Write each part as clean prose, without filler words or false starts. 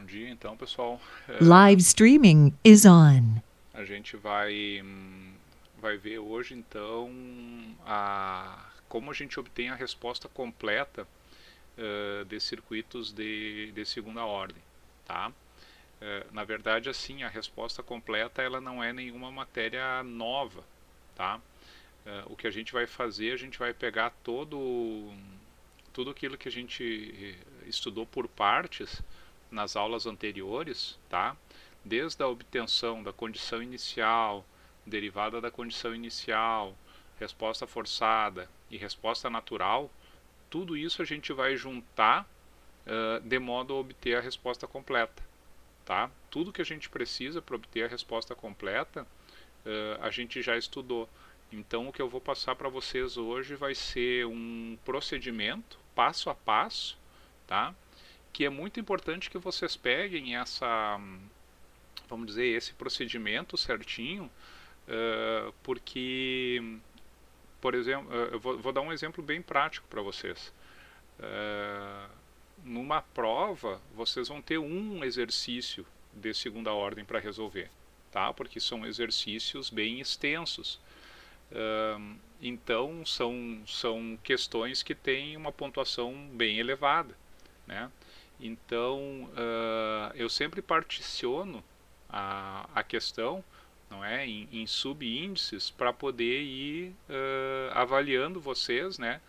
dia, então, pessoal. Live streaming is on. A gente vai ver hoje, então, como a gente obtém a resposta completa de circuitos de segunda ordem, tá? Na verdade, assim, a resposta completa ela não é nenhuma matéria nova, tá? O que a gente vai fazer, a gente vai pegar tudo aquilo que a gente estudou por partes nas aulas anteriores, tá? Desde a obtenção da condição inicial, derivada da condição inicial, resposta forçada e resposta natural, tudo isso a gente vai juntar de modo a obter a resposta completa, tá? Tudo que a gente precisa para obter a resposta completa, a gente já estudou. Então o que eu vou passar para vocês hoje vai ser um procedimento, passo a passo, tá? Que é muito importante que vocês peguem vamos dizer, esse procedimento certinho, porque, por exemplo, eu vou dar um exemplo bem prático para vocês. Numa prova, vocês vão ter um exercício de segunda ordem para resolver, tá? Porque são exercícios bem extensos. Então, são questões que têm uma pontuação bem elevada, né? Então, eu sempre particiono a questão, não é, em subíndices para poder ir avaliando vocês, né,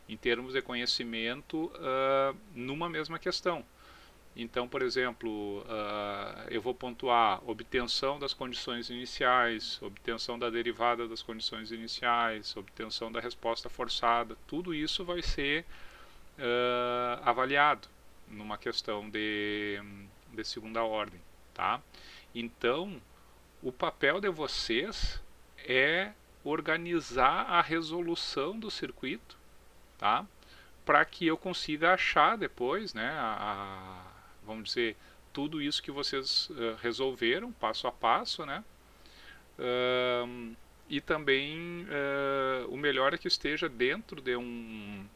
em termos de conhecimento numa mesma questão. Então, por exemplo, eu vou pontuar obtenção das condições iniciais, obtenção da derivada das condições iniciais, obtenção da resposta forçada. Tudo isso vai ser avaliado numa questão de segunda ordem, tá? Então, o papel de vocês é organizar a resolução do circuito, tá? Para que eu consiga achar depois, né, vamos dizer, tudo isso que vocês resolveram, passo a passo, né? E também o melhor é que esteja dentro de um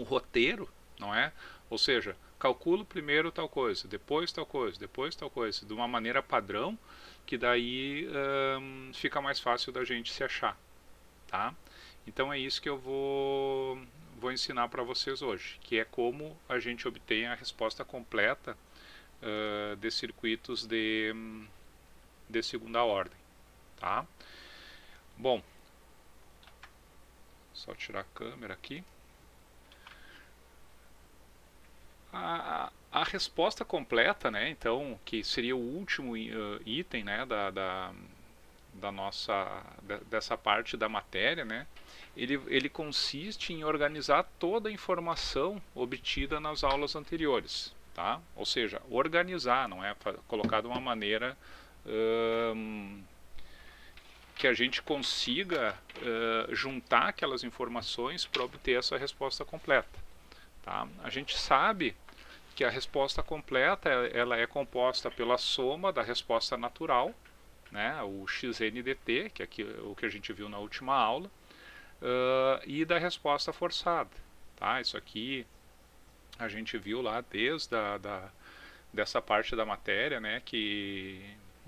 roteiro, não é? Ou seja, calculo primeiro tal coisa, depois tal coisa, depois tal coisa, de uma maneira padrão, que daí fica mais fácil da gente se achar, tá? Então é isso que eu vou ensinar para vocês hoje, que é como a gente obtém a resposta completa de circuitos de segunda ordem, tá? Bom, só tirar a câmera aqui. A resposta completa, né, então, que seria o último item, né, dessa parte da matéria, né, ele consiste em organizar toda a informação obtida nas aulas anteriores, tá? Ou seja, organizar, não é colocar de uma maneira que a gente consiga juntar aquelas informações para obter essa resposta completa, tá? A gente sabe que a resposta completa ela é composta pela soma da resposta natural, né, o xndt, que é o que a gente viu na última aula, e da resposta forçada, tá? Isso aqui a gente viu lá desde dessa parte da matéria, né, que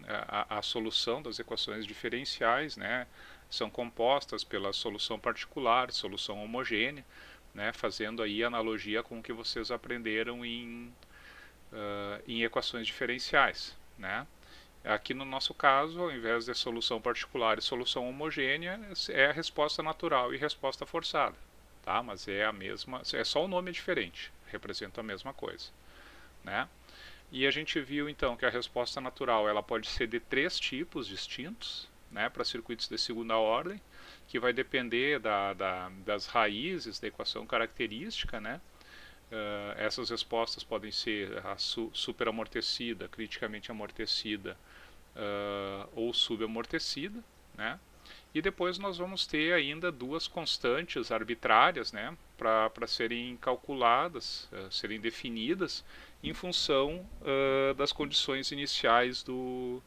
a solução das equações diferenciais, né, são compostas pela solução particular, solução homogênea, né, fazendo aí analogia com o que vocês aprenderam em equações diferenciais, né? Aqui no nosso caso, ao invés de solução particular e solução homogênea, é a resposta natural e resposta forçada, tá? Mas é a mesma, é só o nome diferente, representa a mesma coisa, né? E a gente viu então que a resposta natural ela pode ser de 3 tipos distintos, né, para circuitos de segunda ordem, que vai depender das raízes da equação característica, né? Essas respostas podem ser a superamortecida, criticamente amortecida ou subamortecida, né? E depois nós vamos ter ainda duas constantes arbitrárias, né, para serem calculadas, serem definidas em função das condições iniciais do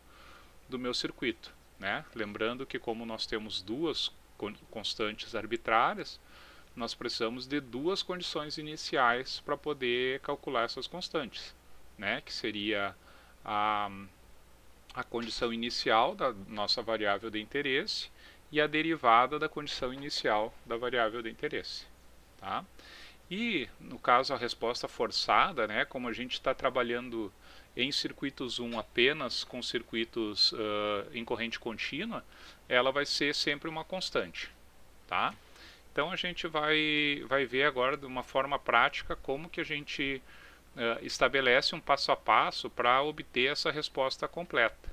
meu circuito, né? Lembrando que como nós temos duas constantes arbitrárias, nós precisamos de duas condições iniciais para poder calcular essas constantes, né, que seria a condição inicial da nossa variável de interesse e a derivada da condição inicial da variável de interesse. Tá? E, no caso, a resposta forçada, né, como a gente está trabalhando em circuitos 1 apenas com circuitos em corrente contínua, ela vai ser sempre uma constante. Tá? Então a gente vai ver agora de uma forma prática como que a gente estabelece um passo a passo para obter essa resposta completa.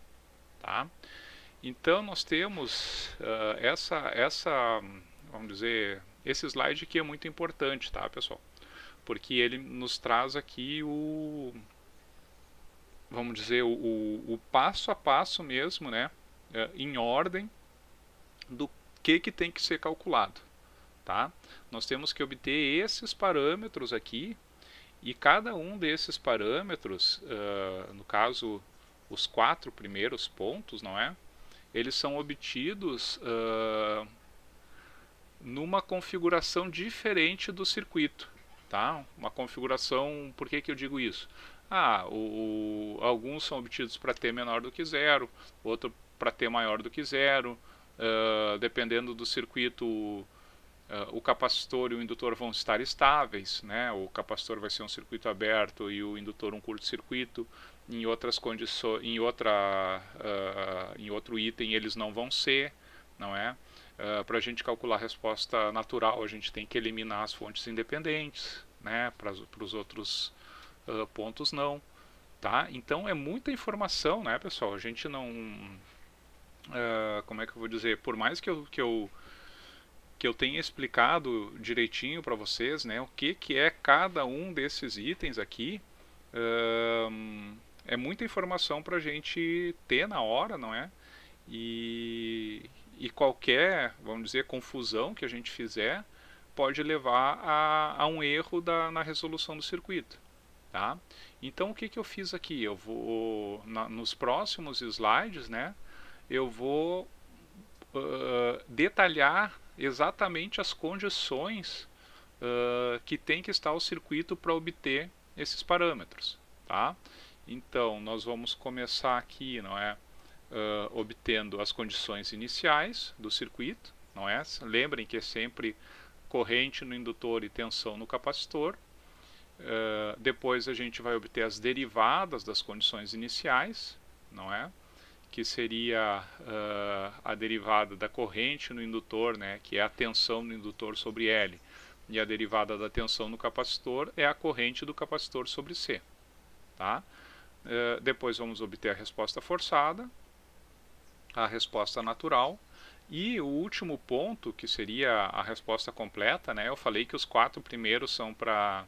Tá? Então nós temos vamos dizer, esse slide aqui é muito importante, tá, pessoal? Porque ele nos traz aqui vamos dizer, o passo a passo mesmo, né, em ordem do que tem que ser calculado. Tá? Nós temos que obter esses parâmetros aqui, e cada um desses parâmetros, no caso os 4 primeiros pontos, não é? Eles são obtidos numa configuração diferente do circuito. Tá? Uma configuração, por que eu digo isso? Alguns são obtidos para t menor do que zero, outro para t maior do que zero, dependendo do circuito. O capacitor e o indutor vão estar estáveis, né? O capacitor vai ser um circuito aberto e o indutor um curto-circuito. Em outras condições, em outro item eles não vão ser, não é? Para a gente calcular a resposta natural, a gente tem que eliminar as fontes independentes, né? Para os outros pontos não, tá? Então é muita informação, né, pessoal? A gente não, como é que eu vou dizer? Por mais que eu tenha explicado direitinho para vocês, né, o que é cada um desses itens aqui, é muita informação para a gente ter na hora, não é? E qualquer, vamos dizer, confusão que a gente fizer pode levar a um erro na resolução do circuito. Tá? Então o que eu fiz aqui? Eu vou, nos próximos slides, né, eu vou detalhar exatamente as condições que tem que estar o circuito para obter esses parâmetros. Tá? Então, nós vamos começar aqui, não é, obtendo as condições iniciais do circuito. Não é? Lembrem que é sempre corrente no indutor e tensão no capacitor. Depois a gente vai obter as derivadas das condições iniciais, não é? Que seria a derivada da corrente no indutor, né, que é a tensão no indutor sobre L, e a derivada da tensão no capacitor é a corrente do capacitor sobre C. Tá? Depois vamos obter a resposta forçada, a resposta natural, e o último ponto, que seria a resposta completa, né, eu falei que os 4 primeiros são para,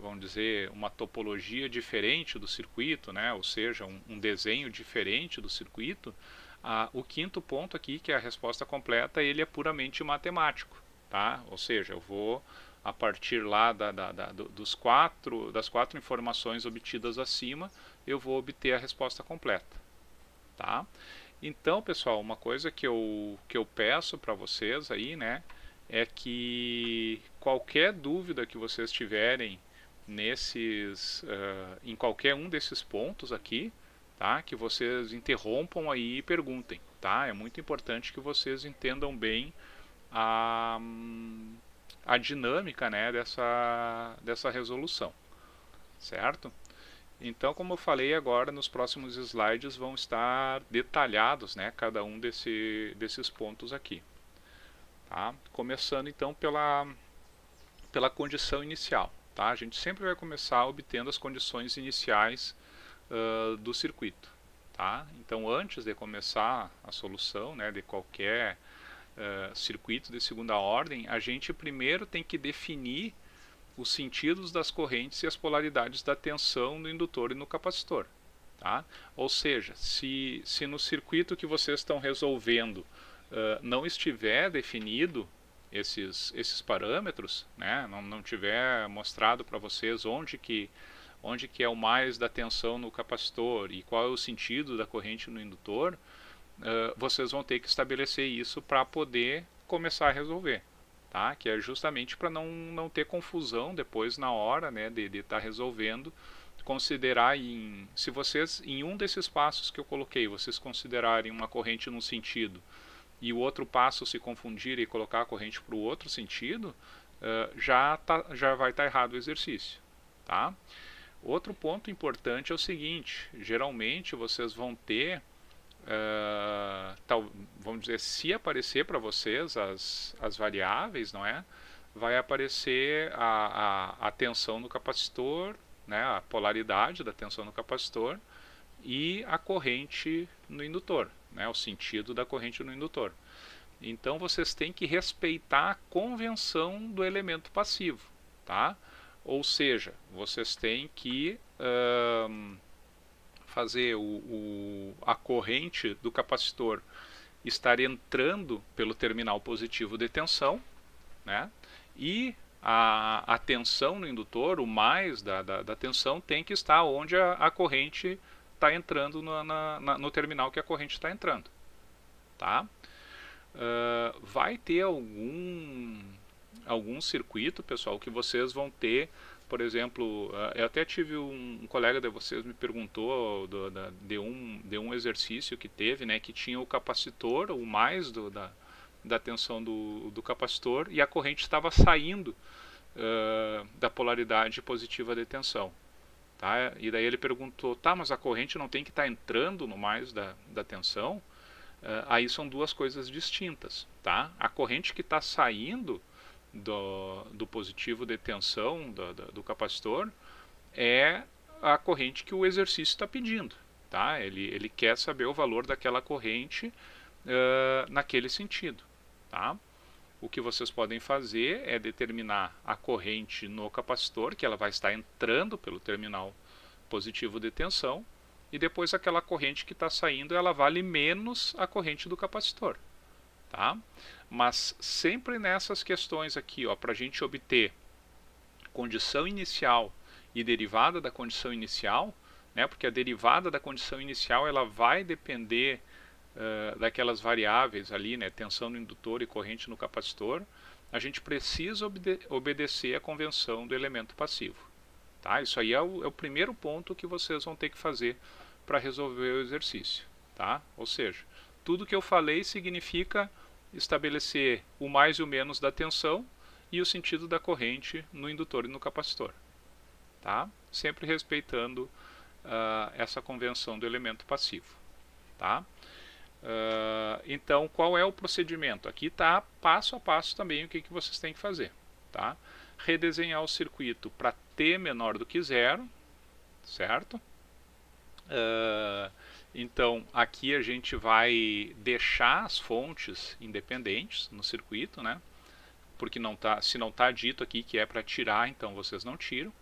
vamos dizer, uma topologia diferente do circuito, né? Ou seja, um desenho diferente do circuito. O quinto ponto aqui, que é a resposta completa, ele é puramente matemático. Tá? Ou seja, eu vou, a partir lá das 4 informações obtidas acima, eu vou obter a resposta completa. Tá? Então, pessoal, uma coisa que eu peço para vocês aí, né, é que qualquer dúvida que vocês tiverem em qualquer um desses pontos aqui, tá? Que vocês interrompam aí e perguntem, tá? É muito importante que vocês entendam bem a dinâmica, né, dessa resolução, certo? Então, como eu falei agora, nos próximos slides vão estar detalhados, né, cada um desses pontos aqui. Tá? Começando então pela condição inicial. Tá? A gente sempre vai começar obtendo as condições iniciais do circuito. Tá? Então, antes de começar a solução, né, de qualquer circuito de segunda ordem, a gente primeiro tem que definir os sentidos das correntes e as polaridades da tensão no indutor e no capacitor. Tá? Ou seja, se no circuito que vocês estão resolvendo não estiver definido esses parâmetros, né, não tiver mostrado para vocês onde que é o mais da tensão no capacitor e qual é o sentido da corrente no indutor, vocês vão ter que estabelecer isso para poder começar a resolver. Tá? Que é justamente para não ter confusão depois na hora, né, de estar resolvendo considerar se vocês, em um desses passos que eu coloquei, vocês considerarem uma corrente num sentido e o outro passo se confundir e colocar a corrente para o outro sentido, já vai estar errado o exercício. Tá? Outro ponto importante é o seguinte: geralmente vocês vão ter, vamos dizer, se aparecer para vocês as variáveis, não é? Vai aparecer a tensão no capacitor, né, a polaridade da tensão no capacitor e a corrente no indutor, né, o sentido da corrente no indutor. Então vocês têm que respeitar a convenção do elemento passivo, tá? Ou seja, vocês têm que fazer a corrente do capacitor estar entrando pelo terminal positivo de tensão, né? E a tensão no indutor, o mais da tensão, tem que estar onde a corrente está entrando no terminal que a corrente está entrando. Tá? Vai ter algum circuito, pessoal, que vocês vão ter, por exemplo, eu até tive um colega de vocês me perguntou de um exercício que teve, né, que tinha o capacitor, o mais da tensão do capacitor, e a corrente estava saindo da polaridade positiva de tensão. Tá? E daí ele perguntou, tá, mas a corrente não tem que estar entrando no mais da tensão? Aí são duas coisas distintas. Tá? A corrente que está saindo do positivo de tensão do capacitor é a corrente que o exercício está pedindo. Tá? Ele quer saber o valor daquela corrente naquele sentido. Tá? O que vocês podem fazer é determinar a corrente no capacitor, que ela vai estar entrando pelo terminal positivo de tensão, e depois aquela corrente que está saindo, ela vale menos a corrente do capacitor. Tá? Mas sempre nessas questões aqui, para a gente obter condição inicial e derivada da condição inicial, né, porque a derivada da condição inicial ela vai depender daquelas variáveis ali, né, tensão no indutor e corrente no capacitor, a gente precisa obedecer a convenção do elemento passivo. Tá? Isso aí é o primeiro ponto que vocês vão ter que fazer para resolver o exercício. Tá? Ou seja, tudo que eu falei significa estabelecer o mais e o menos da tensão e o sentido da corrente no indutor e no capacitor. Tá? Sempre respeitando essa convenção do elemento passivo. Tá? Então, qual é o procedimento? Aqui está passo a passo também o que vocês têm que fazer. Tá? Redesenhar o circuito para t menor do que zero, certo? Então, aqui a gente vai deixar as fontes independentes no circuito, né? Porque se não está dito aqui que é para tirar, então vocês não tiram.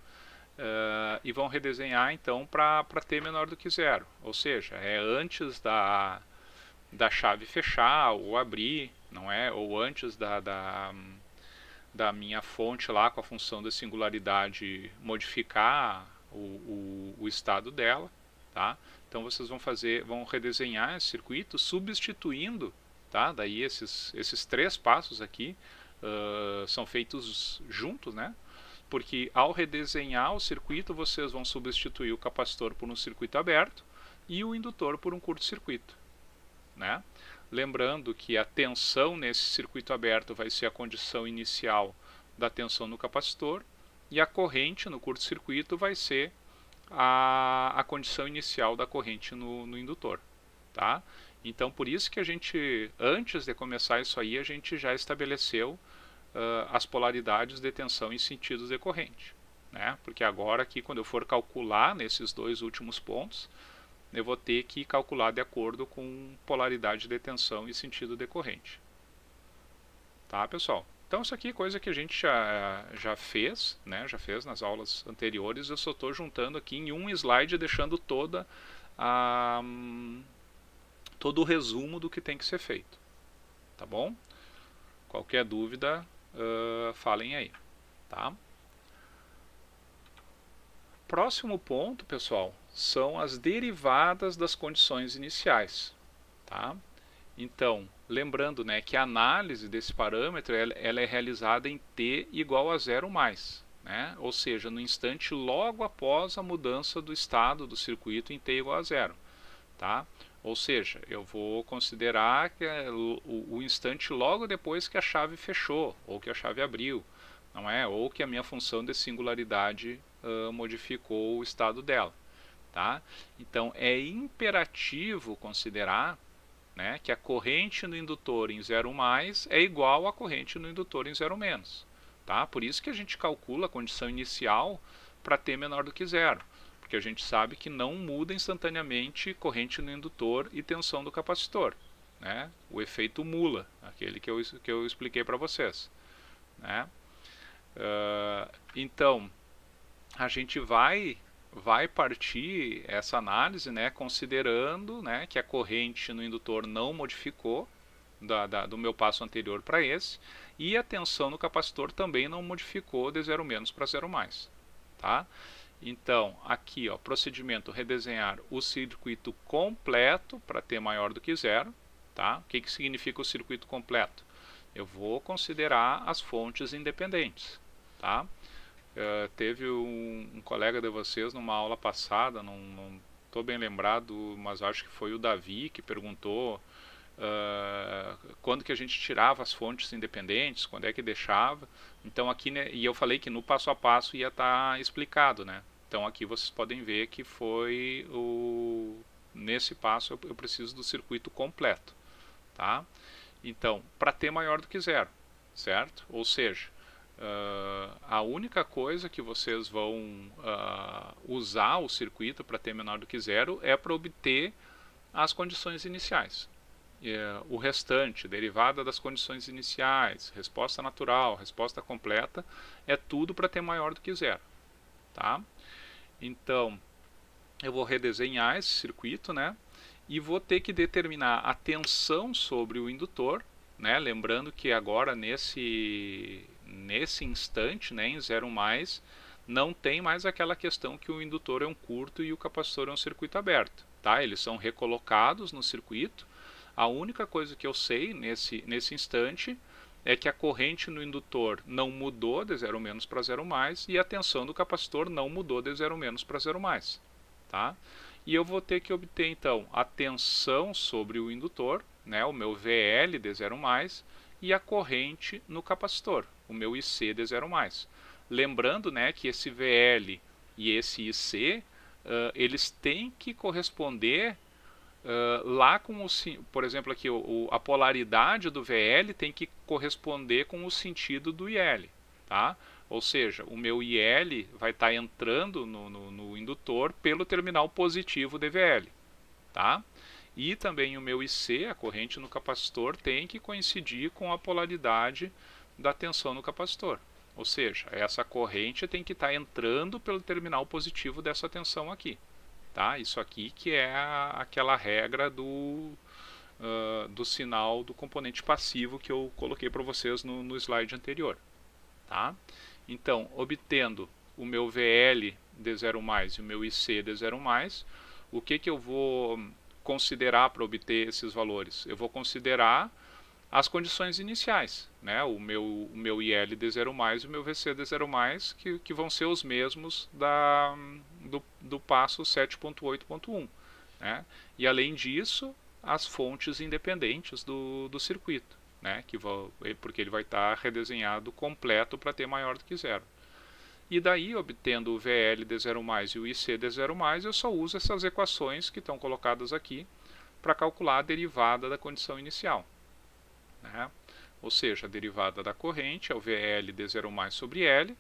E vão redesenhar então para t menor do que zero, ou seja, é antes da chave fechar ou abrir, não é? Ou antes da minha fonte lá com a função da singularidade modificar o estado dela, tá? Então vocês vão redesenhar esse circuito substituindo, tá? Daí esses três passos aqui são feitos juntos, né? Porque ao redesenhar o circuito vocês vão substituir o capacitor por um circuito aberto e o indutor por um curto-circuito. Né? Lembrando que a tensão nesse circuito aberto vai ser a condição inicial da tensão no capacitor e a corrente no curto-circuito vai ser a condição inicial da corrente no indutor. Tá? Então, por isso que a gente, antes de começar isso aí, a gente já estabeleceu as polaridades de tensão em sentidos de corrente. Né? Porque agora aqui, quando eu for calcular nesses dois últimos pontos, eu vou ter que calcular de acordo com polaridade de tensão e sentido de corrente. Tá, pessoal? Então isso aqui é coisa que a gente já fez, né? Já fez nas aulas anteriores. Eu só estou juntando aqui em um slide, deixando todo o resumo do que tem que ser feito. Tá bom? Qualquer dúvida, falem aí. Tá? Próximo ponto, pessoal, são as derivadas das condições iniciais. Tá? Então, lembrando, né, que a análise desse parâmetro ela é realizada em t igual a 0 mais. né? Ou seja, no instante logo após a mudança do estado do circuito em t igual a zero. Tá? Ou seja, eu vou considerar que é o instante logo depois que a chave fechou, ou que a chave abriu, não é? Ou que a minha função de singularidade modificou o estado dela. Tá? Então, é imperativo considerar, né, que a corrente no indutor em 0+ é igual à corrente no indutor em 0-. Tá? Por isso que a gente calcula a condição inicial para t menor do que zero. Porque a gente sabe que não muda instantaneamente corrente no indutor e tensão do capacitor. Né? O efeito mula, aquele que eu expliquei para vocês. Né? Então, a gente vai partir essa análise, né, considerando, né, que a corrente no indutor não modificou do meu passo anterior para esse, e a tensão no capacitor também não modificou de 0- para 0+. Tá? Então, aqui, ó, procedimento redesenhar o circuito completo para t maior do que zero. Tá? O que significa o circuito completo? Eu vou considerar as fontes independentes. Tá? Teve um colega de vocês numa aula passada, não estou bem lembrado, mas acho que foi o Davi que perguntou quando que a gente tirava as fontes independentes, quando é que deixava. Então aqui, né, e eu falei que no passo a passo ia estar explicado, né? Então aqui vocês podem ver que foi nesse passo eu preciso do circuito completo, tá? Então, para t maior do que zero, certo? Ou seja, a única coisa que vocês vão usar o circuito para t menor do que zero é para obter as condições iniciais. O restante, derivada das condições iniciais, resposta natural, resposta completa, é tudo para t maior do que zero. Tá? Então, eu vou redesenhar esse circuito, né? E vou ter que determinar a tensão sobre o indutor, né? Lembrando que agora nesse instante, né, em 0+, não tem mais aquela questão que o indutor é um curto e o capacitor é um circuito aberto. Tá? Eles são recolocados no circuito. A única coisa que eu sei nesse instante é que a corrente no indutor não mudou de 0- para 0+, e a tensão do capacitor não mudou de 0- para 0+. Tá? E eu vou ter que obter, então, a tensão sobre o indutor, né, o meu VL de 0+, e a corrente no capacitor, o meu IC de 0+. Lembrando, né, que esse VL e esse IC, eles têm que corresponder lá com por exemplo, aqui a polaridade do VL tem que corresponder com o sentido do IL. Tá? Ou seja, o meu IL vai estar entrando no indutor pelo terminal positivo de VL. Tá? E também o meu IC, a corrente no capacitor, tem que coincidir com a polaridade da tensão no capacitor. Ou seja, essa corrente tem que estar entrando pelo terminal positivo dessa tensão aqui. Tá? Isso aqui que é aquela regra do sinal do componente passivo que eu coloquei para vocês no slide anterior. Tá? Então, obtendo o meu VL de 0+ e o meu IC de 0+, o que eu vou considerar para obter esses valores? Eu vou considerar as condições iniciais, né? o meu IL de 0+ e o meu VC de 0+, que vão ser os mesmos do passo 7.8.1. Né? E além disso, as fontes independentes do circuito, né? Porque ele vai estar redesenhado completo para t maior do que zero. E daí, obtendo o VL de 0+ e o IC de 0+, eu só uso essas equações que estão colocadas aqui para calcular a derivada da condição inicial. Né? Ou seja, a derivada da corrente é o VL de 0+ sobre L,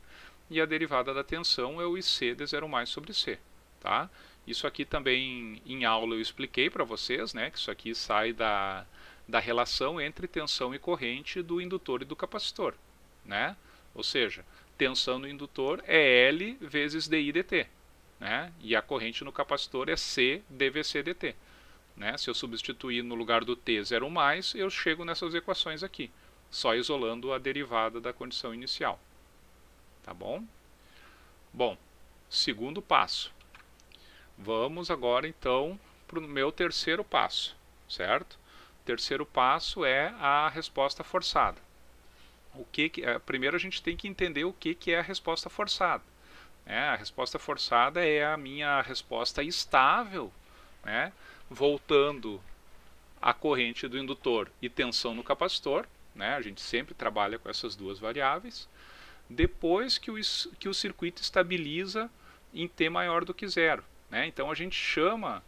e a derivada da tensão é o IC de 0+ sobre C. Tá? Isso aqui também em aula eu expliquei para vocês, né, que isso aqui sai da relação entre tensão e corrente do indutor e do capacitor. Né? Ou seja, tensão no indutor é L vezes dI dt. Né? E a corrente no capacitor é C dVc dt. Né? Se eu substituir no lugar do T 0+, eu chego nessas equações aqui, só isolando a derivada da condição inicial. Tá bom? Bom, segundo passo. Vamos agora então para o meu terceiro passo, certo? O terceiro passo é a resposta forçada. Primeiro a gente tem que entender o que é a resposta forçada. A resposta forçada é a minha resposta estável, né, voltando a corrente do indutor e tensão no capacitor, né, a gente sempre trabalha com essas duas variáveis, depois que o circuito estabiliza em T maior do que zero. Né? Então a gente chama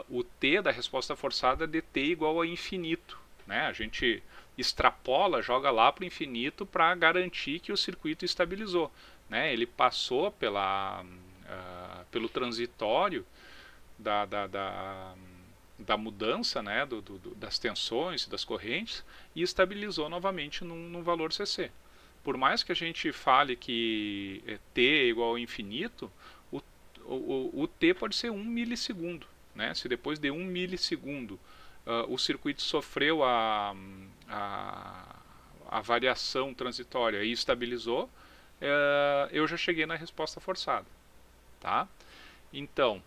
o T da resposta forçada de T igual a infinito. Né? A gente extrapola, joga lá para o infinito para garantir que o circuito estabilizou. Né? Ele passou pelo transitório da mudança, né, das tensões, das correntes, e estabilizou novamente num valor CC. Por mais que a gente fale que T é igual a infinito, o T pode ser 1 milissegundo. Né? Se depois de 1 milissegundo o circuito sofreu a variação transitória e estabilizou, eu já cheguei na resposta forçada. Tá? Então,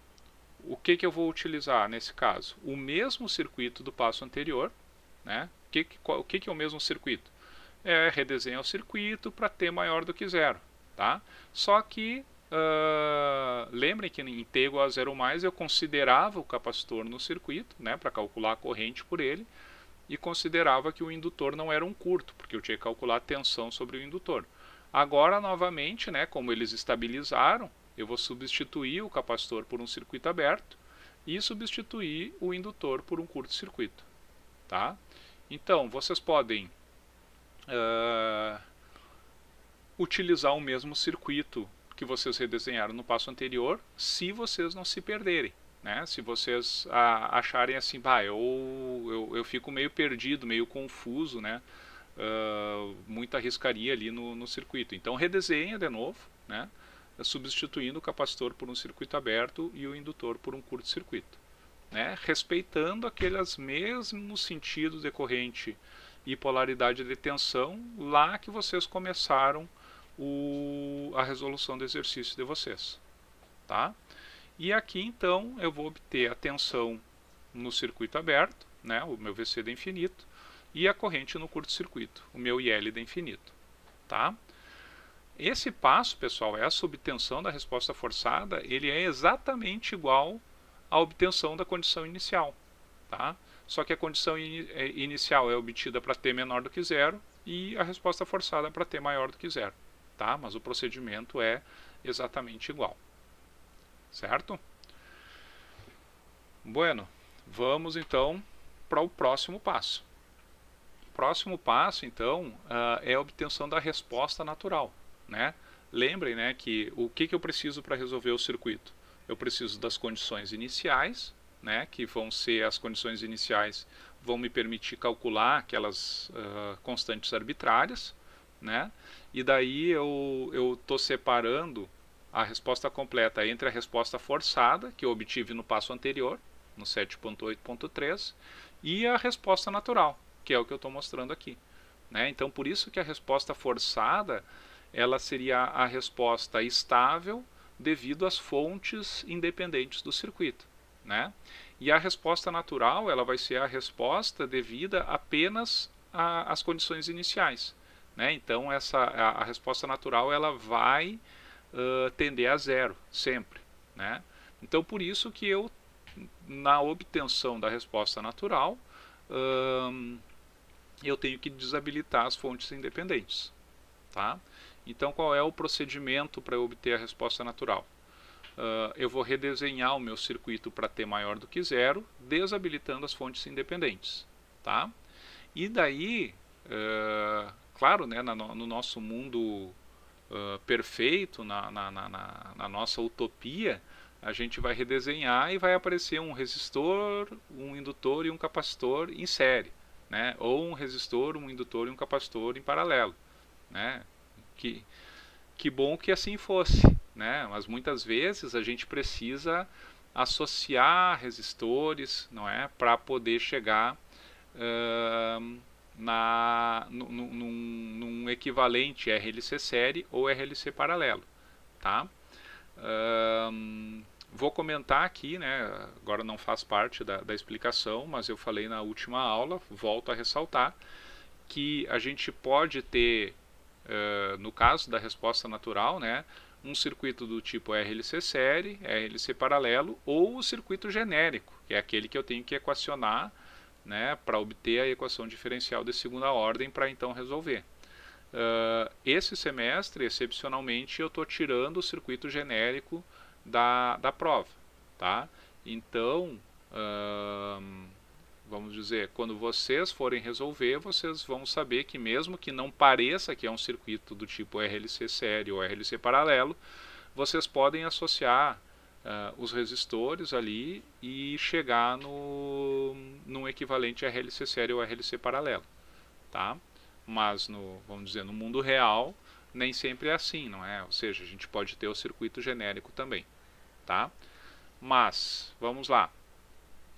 o que eu vou utilizar nesse caso? O mesmo circuito do passo anterior. Né? O que é o mesmo circuito? Redesenhar o circuito para T maior do que zero. Tá? Só que, lembrem que em T igual a 0 mais eu considerava o capacitor no circuito, né, para calcular a corrente por ele, e considerava que o indutor não era um curto, porque eu tinha que calcular a tensão sobre o indutor. Agora, novamente, né, como eles estabilizaram, eu vou substituir o capacitor por um circuito aberto e substituir o indutor por um curto-circuito. Tá? Então, vocês podem utilizar o mesmo circuito que vocês redesenharam no passo anterior, se vocês não se perderem. Né? Se vocês acharem assim, eu fico meio perdido, meio confuso, né? Muita riscaria ali no circuito. Então redesenha de novo, né? Substituindo o capacitor por um circuito aberto e o indutor por um curto-circuito. Né? Respeitando aqueles mesmos sentidos de corrente e polaridade de tensão lá que vocês começaram a resolução do exercício de vocês. Tá? E aqui então eu vou obter a tensão no circuito aberto, né, o meu VC de infinito, e a corrente no curto-circuito, o meu IL de infinito. Tá? Esse passo, pessoal, essa obtenção da resposta forçada, ele é exatamente igual à obtenção da condição inicial. Tá? Só que a condição inicial é obtida para T menor do que zero e a resposta forçada para T maior do que zero. Tá? Mas o procedimento é exatamente igual. Certo? Bueno, vamos então para o próximo passo. O próximo passo, então, é a obtenção da resposta natural. Né? Lembrem, né, que o que eu preciso para resolver o circuito? Eu preciso das condições iniciais, né, que vão ser as condições iniciais, vão me permitir calcular aquelas constantes arbitrárias, né? E daí eu estou separando a resposta completa entre a resposta forçada, que eu obtive no passo anterior, no 7.8.3, e a resposta natural, que é o que eu estou mostrando aqui. Né? Então, por isso que a resposta forçada ela seria a resposta estável devido às fontes independentes do circuito. Né? E a resposta natural ela vai ser a resposta devida apenas às condições iniciais. Né? Então, a resposta natural ela vai tender a zero, sempre. Né? Então, por isso que eu, na obtenção da resposta natural, eu tenho que desabilitar as fontes independentes. Tá? Então, qual é o procedimento para obter a resposta natural? Eu vou redesenhar o meu circuito para T maior do que zero, desabilitando as fontes independentes. Tá? E daí, claro, né, no nosso mundo perfeito, na nossa utopia, a gente vai redesenhar e vai aparecer um resistor, um indutor e um capacitor em série. Né? Ou um resistor, um indutor e um capacitor em paralelo. Né? Que bom que assim fosse. Né? Mas muitas vezes a gente precisa associar resistores, não é, para poder chegar num equivalente RLC série ou RLC paralelo. Tá? Vou comentar aqui, né, agora não faz parte da explicação, mas eu falei na última aula, volto a ressaltar, que a gente pode ter, no caso da resposta natural, né, um circuito do tipo RLC série, RLC paralelo, ou o circuito genérico, que é aquele que eu tenho que equacionar, né, para obter a equação diferencial de segunda ordem para então resolver. Esse semestre, excepcionalmente, eu estou tirando o circuito genérico da prova. Tá? Então, vamos dizer, quando vocês forem resolver, vocês vão saber que mesmo que não pareça que é um circuito do tipo RLC série ou RLC paralelo, vocês podem associar os resistores ali e chegar num equivalente RLC série ou RLC paralelo. Tá? Mas, vamos dizer, no mundo real, nem sempre é assim, não é? Ou seja, a gente pode ter o circuito genérico também. Tá? Mas, vamos lá.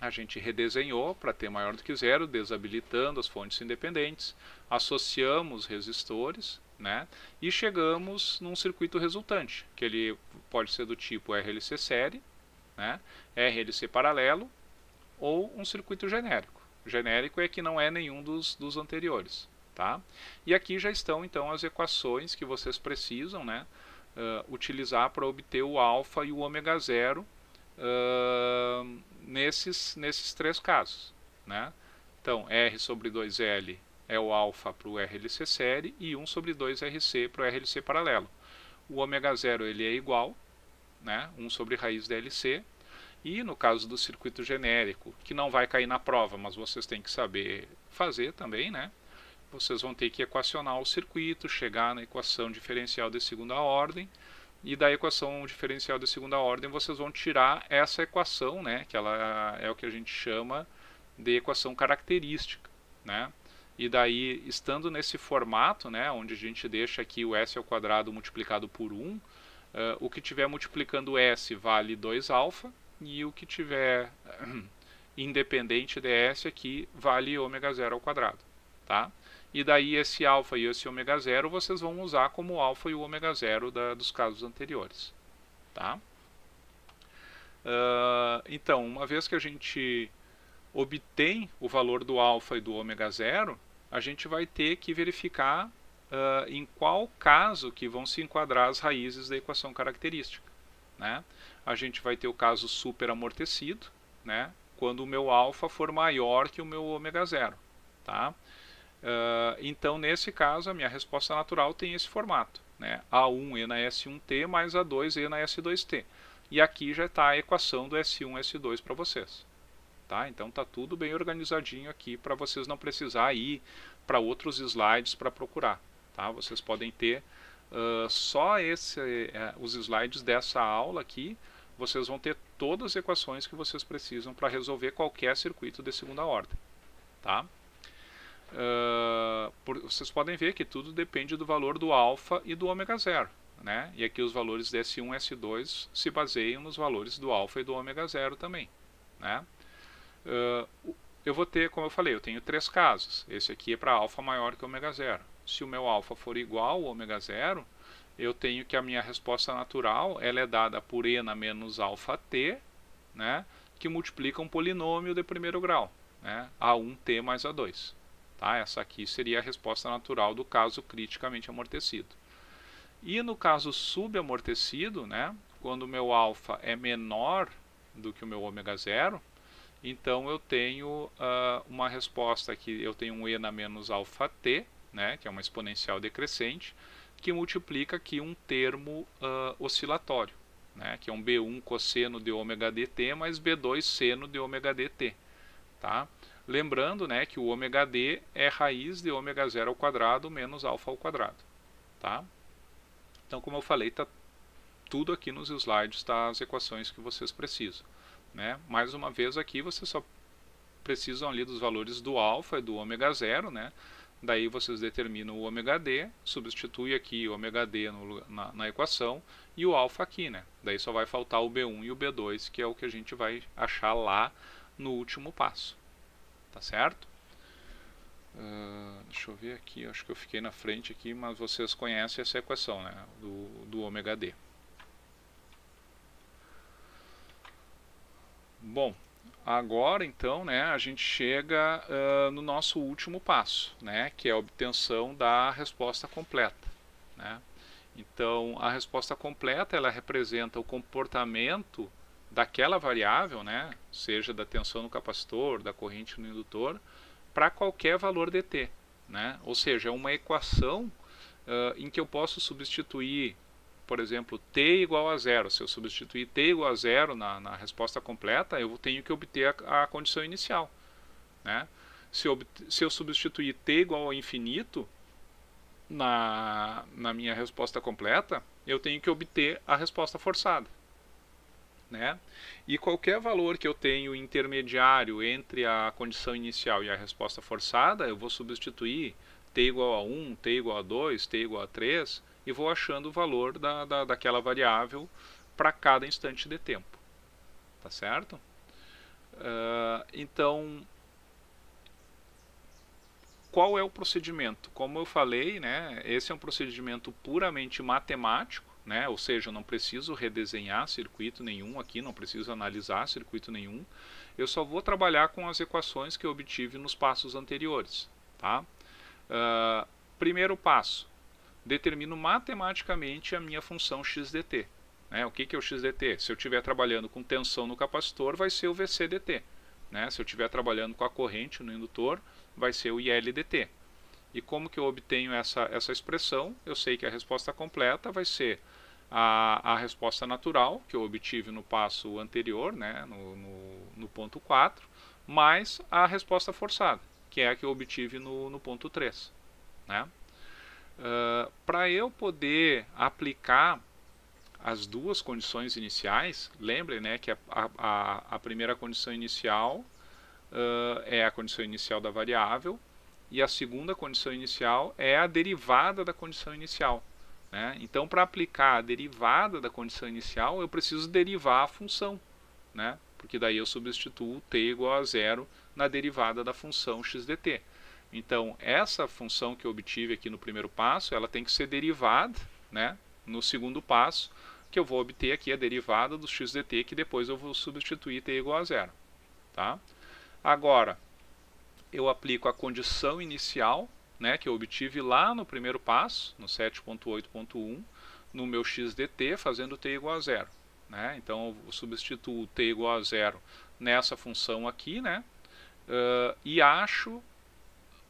A gente redesenhou para ter maior do que zero, desabilitando as fontes independentes, associamos resistores, né, e chegamos num circuito resultante, que ele pode ser do tipo RLC série, né, RLC paralelo ou um circuito genérico. Genérico é que não é nenhum dos anteriores. Tá? E aqui já estão então as equações que vocês precisam, né, utilizar para obter o alfa e o ômega zero nesses três casos. Né? Então, R sobre 2L é o alfa para o RLC série e 1 sobre 2RC para o RLC paralelo. O ômega zero ele é igual, né, 1 sobre raiz da LC. E no caso do circuito genérico, que não vai cair na prova, mas vocês têm que saber fazer também, né? Vocês vão ter que equacionar o circuito, chegar na equação diferencial de segunda ordem, e da equação diferencial de segunda ordem vocês vão tirar essa equação, né, que ela é o que a gente chama de equação característica, né? E daí, estando nesse formato, né, onde a gente deixa aqui o s ao quadrado multiplicado por 1, o que tiver multiplicando s vale 2α, e o que tiver independente de s aqui vale ômega zero ao quadrado. Tá? E daí esse alfa e esse ômega zero vocês vão usar como o alfa e o ômega zero dos casos anteriores. Tá? Então, uma vez que a gente obtém o valor do alfa e do ômega zero, a gente vai ter que verificar em qual caso que vão se enquadrar as raízes da equação característica. Né? A gente vai ter o caso superamortecido, né? Quando o meu alfa for maior que o meu ômega zero. Tá? Então, nesse caso, a minha resposta natural tem esse formato, né? A1 e na S1T mais A2 e na S2T. E aqui já está a equação do S1 e S2 para vocês. Tá? Então, está tudo bem organizadinho aqui para vocês não precisar ir para outros slides para procurar. Tá? Vocês podem ter só os slides dessa aula aqui, vocês vão ter todas as equações que vocês precisam para resolver qualquer circuito de segunda ordem. Tá? Vocês podem ver que tudo depende do valor do alfa e do ômega zero. Né? E aqui os valores de S1 e S2 se baseiam nos valores do alfa e do ômega zero também. Né? Eu vou ter, como eu falei, eu tenho três casos. Esse aqui é para alfa maior que ômega zero. Se o meu alfa for igual ao ômega zero, eu tenho que a minha resposta natural ela é dada por ena menos alfa t, né, que multiplica um polinômio de primeiro grau, né, A1t mais A2. Tá? Essa aqui seria a resposta natural do caso criticamente amortecido. E no caso subamortecido, né, quando o meu alfa é menor do que o meu ômega zero, então eu tenho uma resposta aqui, eu tenho um ena menos alfa t, né, que é uma exponencial decrescente, que multiplica aqui um termo oscilatório, né, que é um B1 cosseno de ômega dt mais B2 seno de ômega dt. Tá? Lembrando, né, que o ômega d é raiz de ômega zero ao quadrado menos alfa ao quadrado. Tá? Então, como eu falei, está tudo aqui nos slides, tá, as equações que vocês precisam. Né? Mais uma vez aqui, vocês só precisam ali dos valores do alfa e do ômega zero, né? Daí vocês determinam o ômega d, substitui aqui o ômega d na equação e o alfa aqui, né? Daí só vai faltar o B1 e o B2, que é o que a gente vai achar lá no último passo. Tá certo? Deixa eu ver aqui, acho que eu fiquei na frente aqui, mas vocês conhecem essa equação, né? Do ômega d. Bom, Agora, então, né, a gente chega no nosso último passo, né, que é a obtenção da resposta completa, né? Então, a resposta completa, ela representa o comportamento daquela variável, né, seja da tensão no capacitor, da corrente no indutor, para qualquer valor dt, né? Ou seja, é uma equação em que eu posso substituir, por exemplo, t igual a zero. Se eu substituir t igual a zero na resposta completa, eu tenho que obter a condição inicial, né? Se eu substituir t igual a infinito na minha resposta completa, eu tenho que obter a resposta forçada, né? E qualquer valor que eu tenho intermediário entre a condição inicial e a resposta forçada, eu vou substituir t igual a 1, t igual a 2, t igual a 3, e vou achando o valor daquela variável para cada instante de tempo. Tá certo? Então, qual é o procedimento? Como eu falei, né, esse é um procedimento puramente matemático, né, ou seja, eu não preciso redesenhar circuito nenhum aqui, não preciso analisar circuito nenhum, eu só vou trabalhar com as equações que eu obtive nos passos anteriores. Tá? Primeiro passo, determino matematicamente a minha função xdt. Né? O que é o xdt? Se eu estiver trabalhando com tensão no capacitor, vai ser o vcdt. Né? Se eu estiver trabalhando com a corrente no indutor, vai ser o ILdt. E como que eu obtenho essa expressão? Eu sei que a resposta completa vai ser a resposta natural, que eu obtive no passo anterior, né, no ponto 4, mais a resposta forçada, que é a que eu obtive no ponto 3. Né? Para eu poder aplicar as duas condições iniciais, lembrem, né, que a primeira condição inicial é a condição inicial da variável, e a segunda condição inicial é a derivada da condição inicial. Né? Então, para aplicar a derivada da condição inicial, eu preciso derivar a função, né? Porque daí eu substituo t igual a zero na derivada da função xdt. Então, essa função que eu obtive aqui no primeiro passo, ela tem que ser derivada, né, no segundo passo, que eu vou obter aqui a derivada do xdt, que depois eu vou substituir t igual a zero. Tá? Agora, eu aplico a condição inicial, né, que eu obtive lá no primeiro passo, no 7.8.1, no meu xdt, fazendo t igual a zero. Né? Então, eu substituo t igual a zero nessa função aqui, né, e acho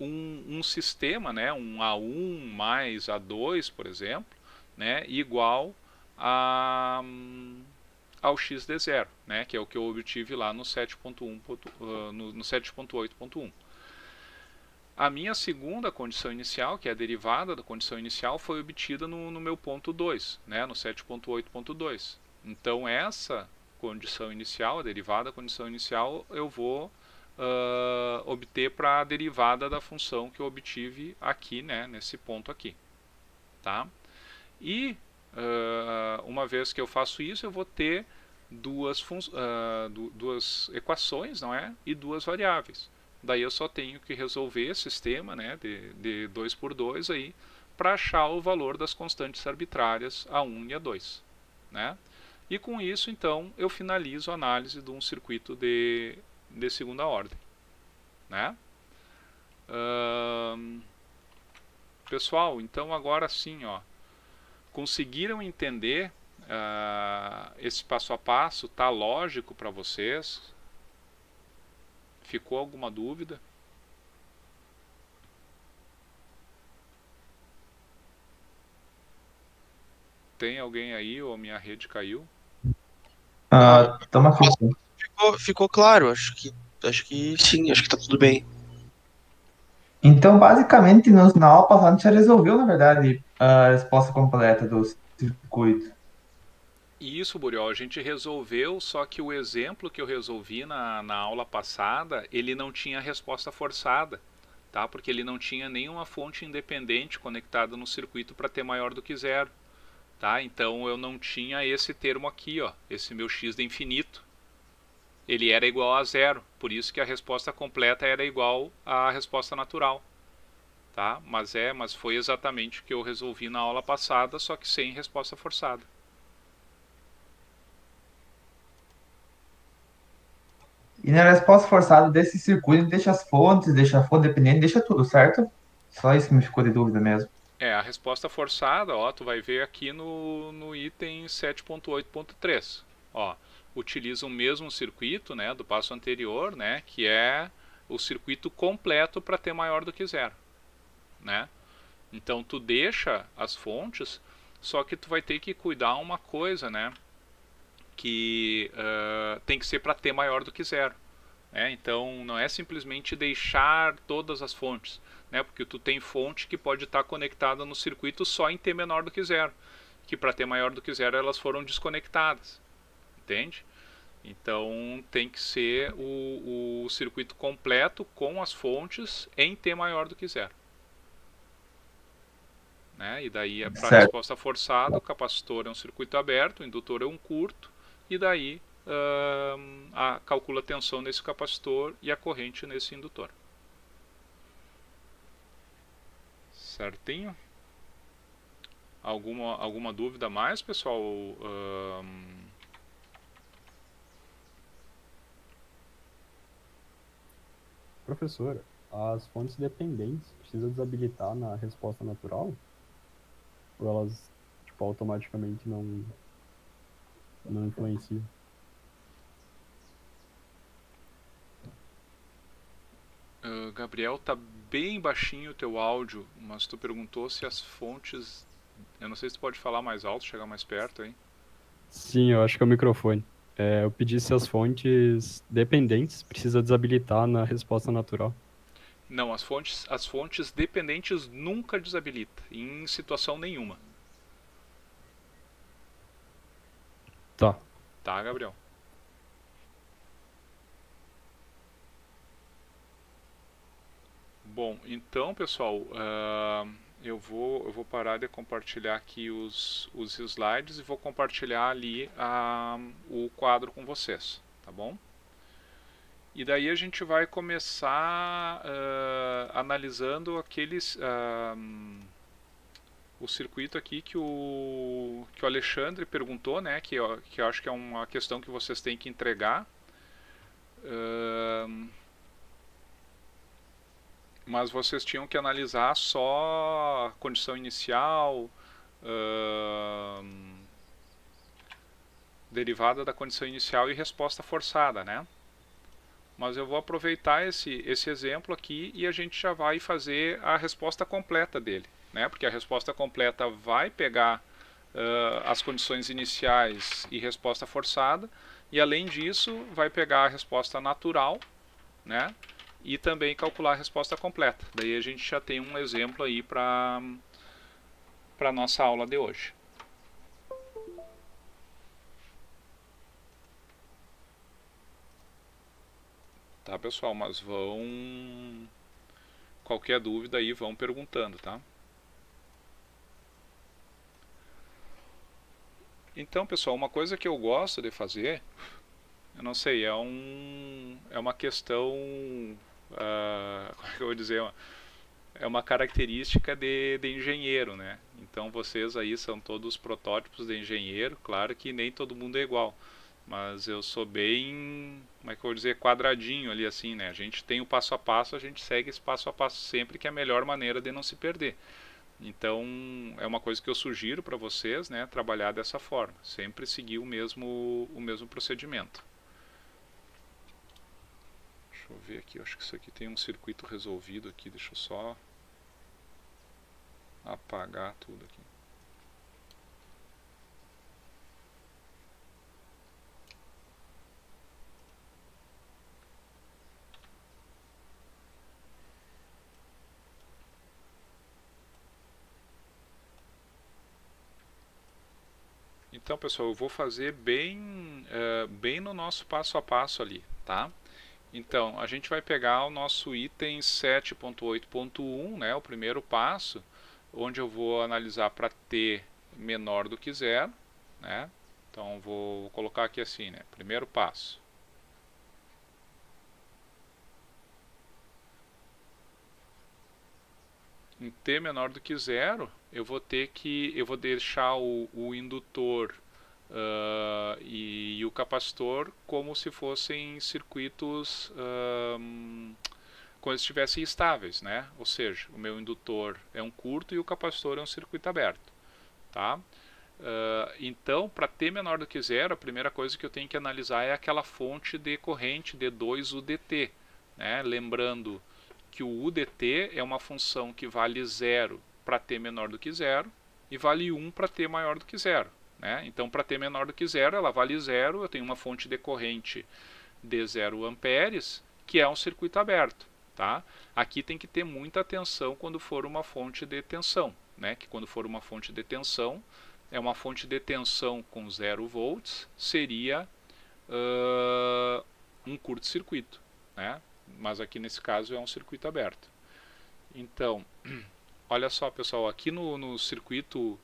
um sistema, né, um A1 mais A2, por exemplo, né, igual ao x de zero, né, que é o que eu obtive lá no 7.8.1. A minha segunda condição inicial, que é a derivada da condição inicial, foi obtida no meu ponto 2, né, no 7.8.2. Então, essa condição inicial, a derivada da condição inicial, eu vou obter para a derivada da função que eu obtive aqui, né, nesse ponto aqui. Tá? E, uma vez que eu faço isso, eu vou ter duas equações, não é? E duas variáveis. Daí eu só tenho que resolver esse sistema, né, de 2 por 2 aí, para achar o valor das constantes arbitrárias A1 e A2. Né? E com isso, então, eu finalizo a análise de um circuito de segunda ordem. Né? Pessoal, então agora sim, ó, conseguiram entender esse passo a passo? Tá lógico para vocês? Ficou alguma dúvida? Tem alguém aí ou a minha rede caiu? Tamo aqui. Ficou claro, acho que sim, acho que tá tudo bem. Então, basicamente, na aula passada a gente já resolveu, na verdade, a resposta completa do circuito. Isso, Buriol, a gente resolveu, só que o exemplo que eu resolvi na aula passada, ele não tinha resposta forçada, tá? Porque ele não tinha nenhuma fonte independente conectada no circuito para ter maior do que zero. Tá? Então eu não tinha esse termo aqui, ó, esse meu x de infinito. Ele era igual a zero, por isso que a resposta completa era igual à resposta natural. Tá? Mas foi exatamente o que eu resolvi na aula passada, só que sem resposta forçada. E na resposta forçada desse circuito, deixa as fontes, deixa a fonte dependente, deixa tudo, certo? Só isso que me ficou de dúvida mesmo. A resposta forçada, ó, tu vai ver aqui no item 7.8.3. Ó, utiliza o mesmo circuito, né, do passo anterior, né, que é o circuito completo para t maior do que zero, né? Então tu deixa as fontes, só que tu vai ter que cuidar uma coisa, né, que tem que ser para t maior do que zero. Então não é simplesmente deixar todas as fontes, né? Porque tu tem fonte que pode estar conectada no circuito só em t menor do que zero, que para t maior do que zero elas foram desconectadas, entende? Então tem que ser o circuito completo com as fontes em t maior do que zero. Né? E daí para a Certo. resposta forçada, o capacitor é um circuito aberto, o indutor é um curto, e daí calcula a tensão nesse capacitor e a corrente nesse indutor. Certinho? Alguma dúvida mais, pessoal? Professora, as fontes dependentes precisa desabilitar na resposta natural? Ou elas, tipo, automaticamente não influenciam? Gabriel, tá bem baixinho o teu áudio, mas tu perguntou se as fontes... Eu não sei se tu pode falar mais alto, chegar mais perto, hein? Sim, eu acho que é o microfone. Eu pedi se as fontes dependentes precisa desabilitar na resposta natural. Não, as fontes dependentes nunca desabilita, em situação nenhuma. Tá. Tá, Gabriel? Bom, então, pessoal, eu vou parar de compartilhar aqui os slides e vou compartilhar ali o quadro com vocês, tá bom? E daí a gente vai começar analisando o circuito aqui que o Alexandre perguntou, né? Que eu acho que é uma questão que vocês têm que entregar. Mas vocês tinham que analisar só a condição inicial, derivada da condição inicial e resposta forçada, né? Mas eu vou aproveitar esse exemplo aqui e a gente já vai fazer a resposta completa dele, né? Porque a resposta completa vai pegar as condições iniciais e resposta forçada, e além disso vai pegar a resposta natural, né? E também calcular a resposta completa. Daí a gente já tem um exemplo aí para a nossa aula de hoje. Tá, pessoal? Mas qualquer dúvida aí vão perguntando, tá? Então, pessoal, uma coisa que eu gosto de fazer, eu não sei, é uma questão, como é que eu vou dizer, é uma característica de engenheiro, né? Então vocês aí são todos protótipos de engenheiro, claro que nem todo mundo é igual, mas eu sou bem, como é que eu vou dizer, quadradinho ali assim, né? A gente tem o passo a passo, a gente segue esse passo a passo sempre, que é a melhor maneira de não se perder. Então é uma coisa que eu sugiro para vocês, né? Trabalhar dessa forma, sempre seguir o mesmo procedimento. Deixa eu ver aqui, eu acho que isso aqui tem um circuito resolvido aqui, deixa eu só apagar tudo aqui. Então, pessoal, eu vou fazer bem no nosso passo a passo ali, tá? Então, a gente vai pegar o nosso item 7.8.1, né, o primeiro passo, onde eu vou analisar para t menor do que zero, né? Então, vou colocar aqui assim, né, primeiro passo. Em t menor do que zero, eu vou deixar o indutor e o capacitor como se fossem circuitos como se estivessem estáveis, né? Ou seja, o meu indutor é um curto e o capacitor é um circuito aberto, tá? Então, para t menor do que zero, a primeira coisa que eu tenho que analisar é aquela fonte de corrente D2-UDT, né? Lembrando que o UDT é uma função que vale 0 para t menor do que zero e vale 1 para t maior do que zero, né? Então, para t menor do que zero, ela vale 0, eu tenho uma fonte de corrente de 0 amperes, que é um circuito aberto. Tá? Aqui tem que ter muita atenção quando for uma fonte de tensão, né? Que quando for uma fonte de tensão, é uma fonte de tensão com 0 volts, seria um curto-circuito, né? Mas aqui nesse caso é um circuito aberto. Então, olha só pessoal, aqui no circuito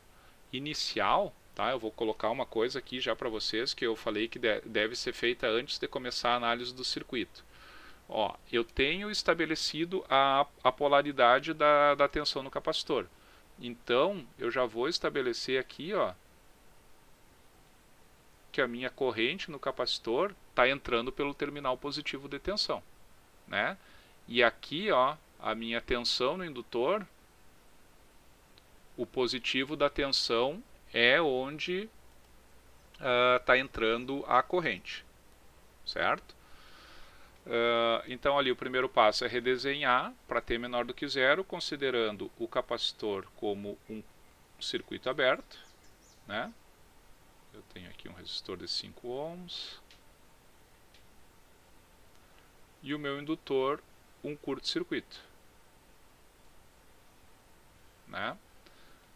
inicial, tá? Eu vou colocar uma coisa aqui já para vocês que eu falei que deve ser feita antes de começar a análise do circuito. Ó, eu tenho estabelecido a polaridade da tensão no capacitor. Então, eu já vou estabelecer aqui, ó, que a minha corrente no capacitor está entrando pelo terminal positivo de tensão, né? E aqui, ó, a minha tensão no indutor, o positivo da tensão é onde está entrando a corrente, certo? Então ali o primeiro passo é redesenhar para t menor do que zero, considerando o capacitor como um circuito aberto, né? Eu tenho aqui um resistor de 5 ohms e o meu indutor um curto-circuito, né?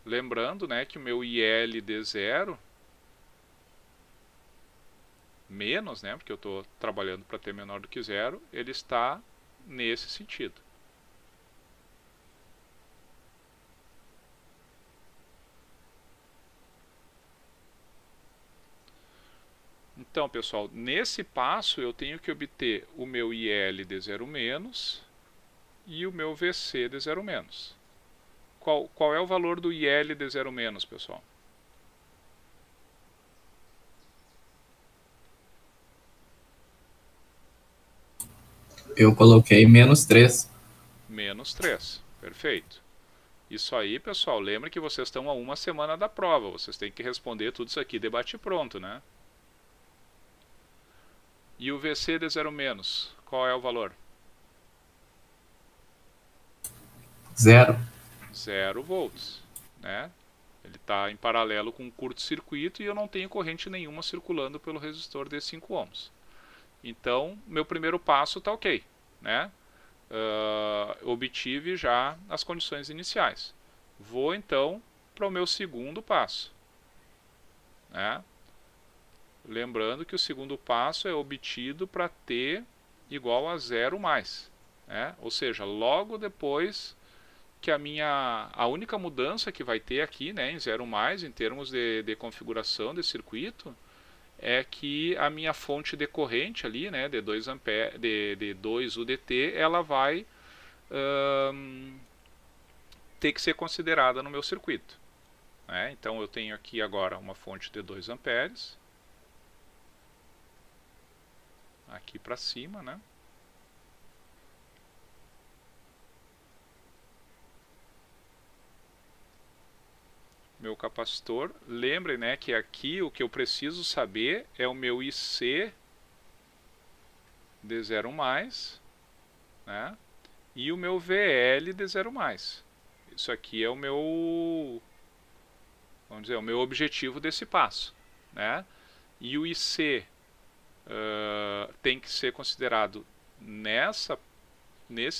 Lembrando, né, que o meu IL de zero menos, né, porque eu estou trabalhando para t menor do que zero, ele está nesse sentido. Então, pessoal, nesse passo eu tenho que obter o meu IL de zero menos e o meu VC de zero menos. Qual é o valor do IL de zero menos, pessoal? Eu coloquei -3. -3, perfeito. Isso aí, pessoal, lembra que vocês estão a uma semana da prova, vocês têm que responder tudo isso aqui de bate-pronto, né? E o VC de zero menos, qual é o valor? 0. 0 volts, né? Ele está em paralelo com um curto-circuito e eu não tenho corrente nenhuma circulando pelo resistor de 5 ohms. Então, meu primeiro passo está ok, né? Obtive já as condições iniciais. Vou então para o meu segundo passo, né? Lembrando que o segundo passo é obtido para t igual a 0 mais, né? Ou seja, logo depois que a única mudança que vai ter aqui, né, em 0 mais, em termos de configuração de circuito, é que a minha fonte de corrente ali, né, de 2 ampere, de 2 UDT, ela vai ter que ser considerada no meu circuito, né? Então eu tenho aqui agora uma fonte de 2 amperes, aqui para cima, né? Meu capacitor, lembrem, né, que aqui o que eu preciso saber é o meu IC de 0 mais, né, e o meu VL de 0 mais. Isso aqui é o meu, vamos dizer, o meu objetivo desse passo, né? E o IC tem que ser considerado nesse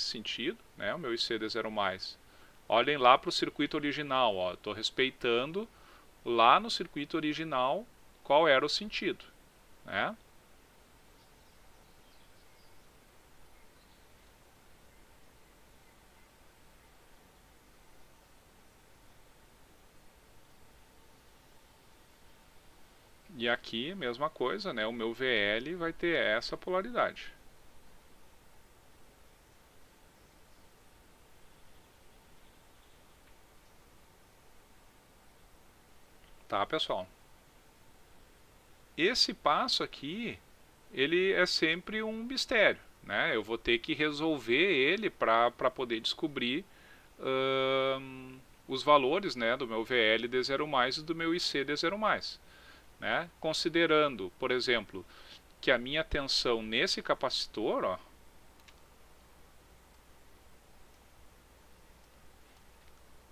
sentido, né, o meu IC de 0 mais. Olhem lá para o circuito original, estou respeitando lá no circuito original qual era o sentido, né? E aqui, mesma coisa, né? O meu VL vai ter essa polaridade. Tá, pessoal? esse passo aqui, ele é sempre um mistério, né? Eu vou ter que resolver ele para poder descobrir os valores, né, do meu VL D0+ e do meu IC D0+. Né? Considerando, por exemplo, que a minha tensão nesse capacitor, ó,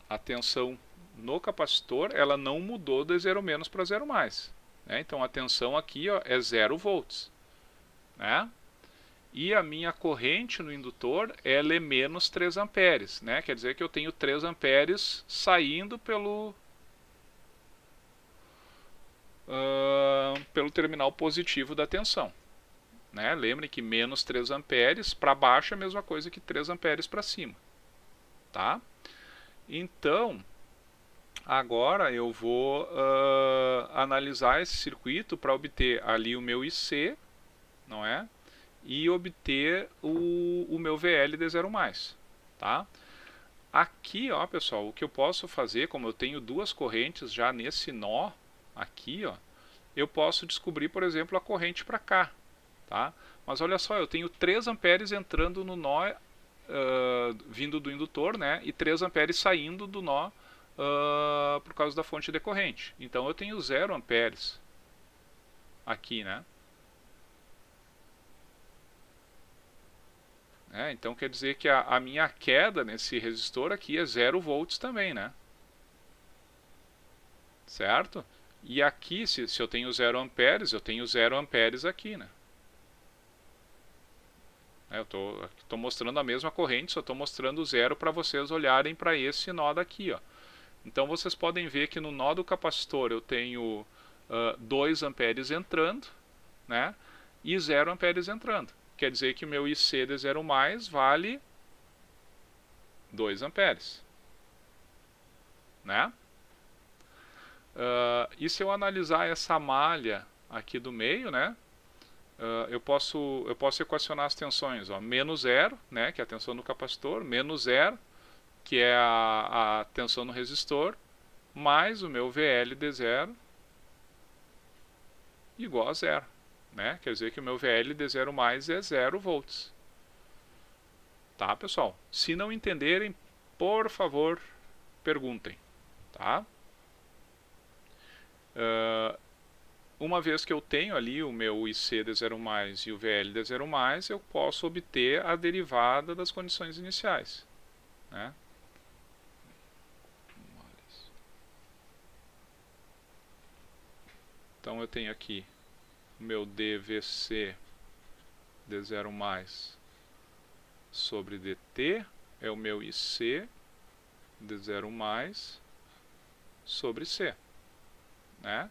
a tensão no capacitor, ela não mudou de 0- para 0+. Né? Então a tensão aqui, ó, é 0 volts. Né? E a minha corrente no indutor, ela é menos 3 amperes. Né? Quer dizer que eu tenho 3 amperes saindo pelo terminal positivo da tensão. Né? Lembre que menos 3 amperes para baixo é a mesma coisa que 3 amperes para cima. Tá? Então, agora eu vou analisar esse circuito para obter ali o meu IC, não é? E obter o meu VL D0+. Tá? Aqui, ó, pessoal, o que eu posso fazer, como eu tenho duas correntes já nesse nó aqui, ó, eu posso descobrir, por exemplo, a corrente para cá. Tá? Mas olha só, eu tenho 3 amperes entrando no nó vindo do indutor, né? E 3 amperes saindo do nó por causa da fonte decorrente. Então eu tenho 0 amperes aqui, né? Então quer dizer que a minha queda nesse resistor aqui é 0 volts também, né? Certo? E aqui, se eu tenho 0 amperes, eu tenho 0 amperes aqui, né? Eu estou mostrando a mesma corrente, só estou mostrando 0 para vocês olharem para esse nó daqui, ó. Então vocês podem ver que no nó do capacitor eu tenho 2 amperes entrando, né? E 0 amperes entrando. Quer dizer que o meu IC D0+ vale 2 amperes. Né? E se eu analisar essa malha aqui do meio, né? Eu posso equacionar as tensões, ó, menos 0, né, que é a tensão no capacitor, menos 0, que é a tensão no resistor, mais o meu VL D0 igual a 0. Né? Quer dizer que o meu VL D0+ é 0 volts. Tá, pessoal? Se não entenderem, por favor, perguntem. Tá? Uma vez que eu tenho ali o meu IC D0+ e o VL D0+, eu posso obter a derivada das condições iniciais. Né? Então eu tenho aqui o meu dVc D0+ sobre dt, é o meu IC D0+ sobre C. Né?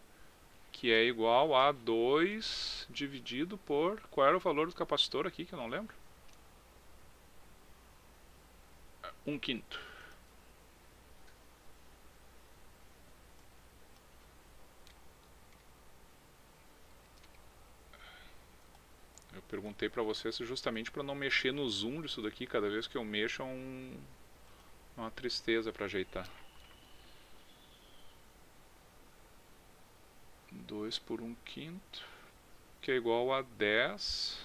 Que é igual a 2 dividido por... Qual era o valor do capacitor aqui, que eu não lembro? 1/5. Eu perguntei para vocês justamente para não mexer no zoom disso daqui. Cada vez que eu mexo é uma tristeza para ajeitar. 2 por 1/5, que é igual a 10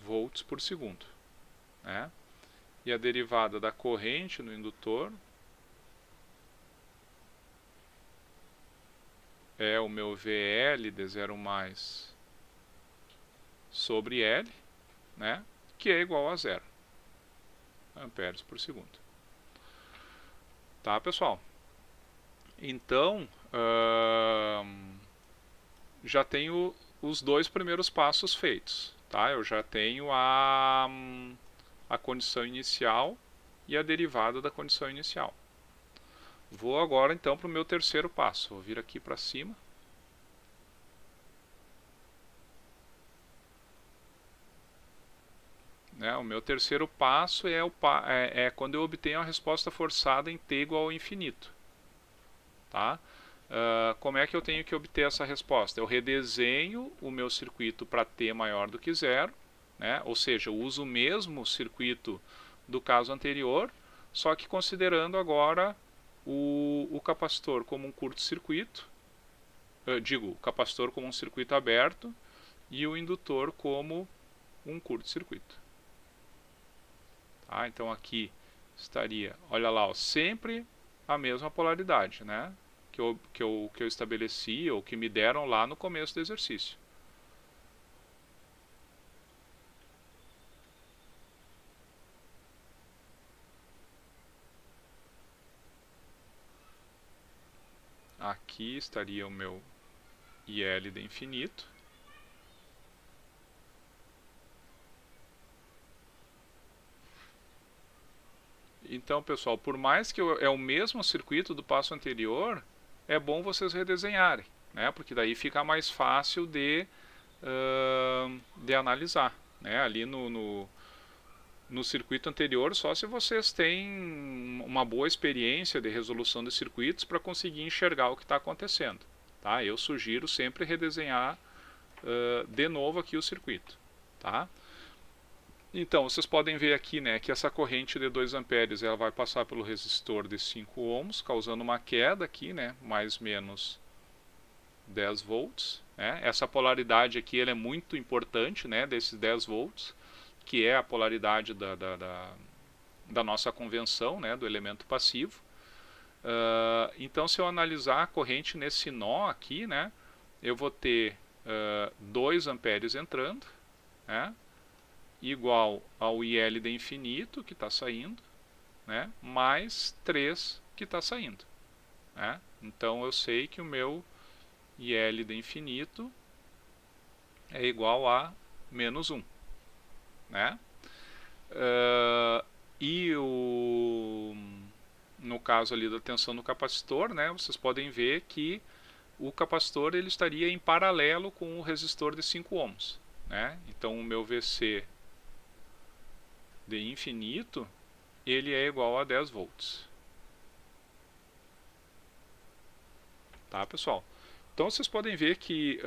volts por segundo. Né? E a derivada da corrente no indutor é o meu VL D0+ sobre L, né? Que é igual a 0 amperes por segundo. Tá, pessoal? Então, já tenho os 2 primeiros passos feitos. Tá? Eu já tenho a condição inicial e a derivada da condição inicial. Vou agora então para o meu terceiro passo. Vou vir aqui para cima. O meu terceiro passo é quando eu obtenho a resposta forçada em t igual ao infinito. Tá? Como é que eu tenho que obter essa resposta? Eu redesenho o meu circuito para t maior do que 0, né? Ou seja, eu uso o mesmo circuito do caso anterior, só que considerando agora o capacitor como um curto-circuito, digo, o capacitor como um circuito aberto e o indutor como um curto-circuito. Tá? Então aqui estaria, olha lá, ó, sempre a mesma polaridade, né? Que eu estabeleci ou que me deram lá no começo do exercício. Aqui estaria o meu IL de infinito. Então, pessoal, por mais que é o mesmo circuito do passo anterior, é bom vocês redesenharem, né? Porque daí fica mais fácil de analisar, né? Ali no circuito anterior, só se vocês têm uma boa experiência de resolução de circuitos para conseguir enxergar o que está acontecendo. Tá? Eu sugiro sempre redesenhar de novo aqui o circuito. Tá? Então, vocês podem ver aqui, né, que essa corrente de 2 amperes ela vai passar pelo resistor de 5 ohms, causando uma queda aqui, né, mais ou menos 10 volts. Né? Essa polaridade aqui ela é muito importante, né, desses 10 volts, que é a polaridade da nossa convenção, né, do elemento passivo. Então, se eu analisar a corrente nesse nó aqui, né, eu vou ter 2 amperes entrando, né, igual ao IL de infinito, que está saindo, né, mais 3 que está saindo. Né? Então, eu sei que o meu IL de infinito é igual a menos 1. Né? E no caso ali da tensão do capacitor, né, vocês podem ver que o capacitor ele estaria em paralelo com o resistor de 5 ohms. Né? Então o meu VC de infinito ele é igual a 10 volts. Tá, pessoal? Então vocês podem ver que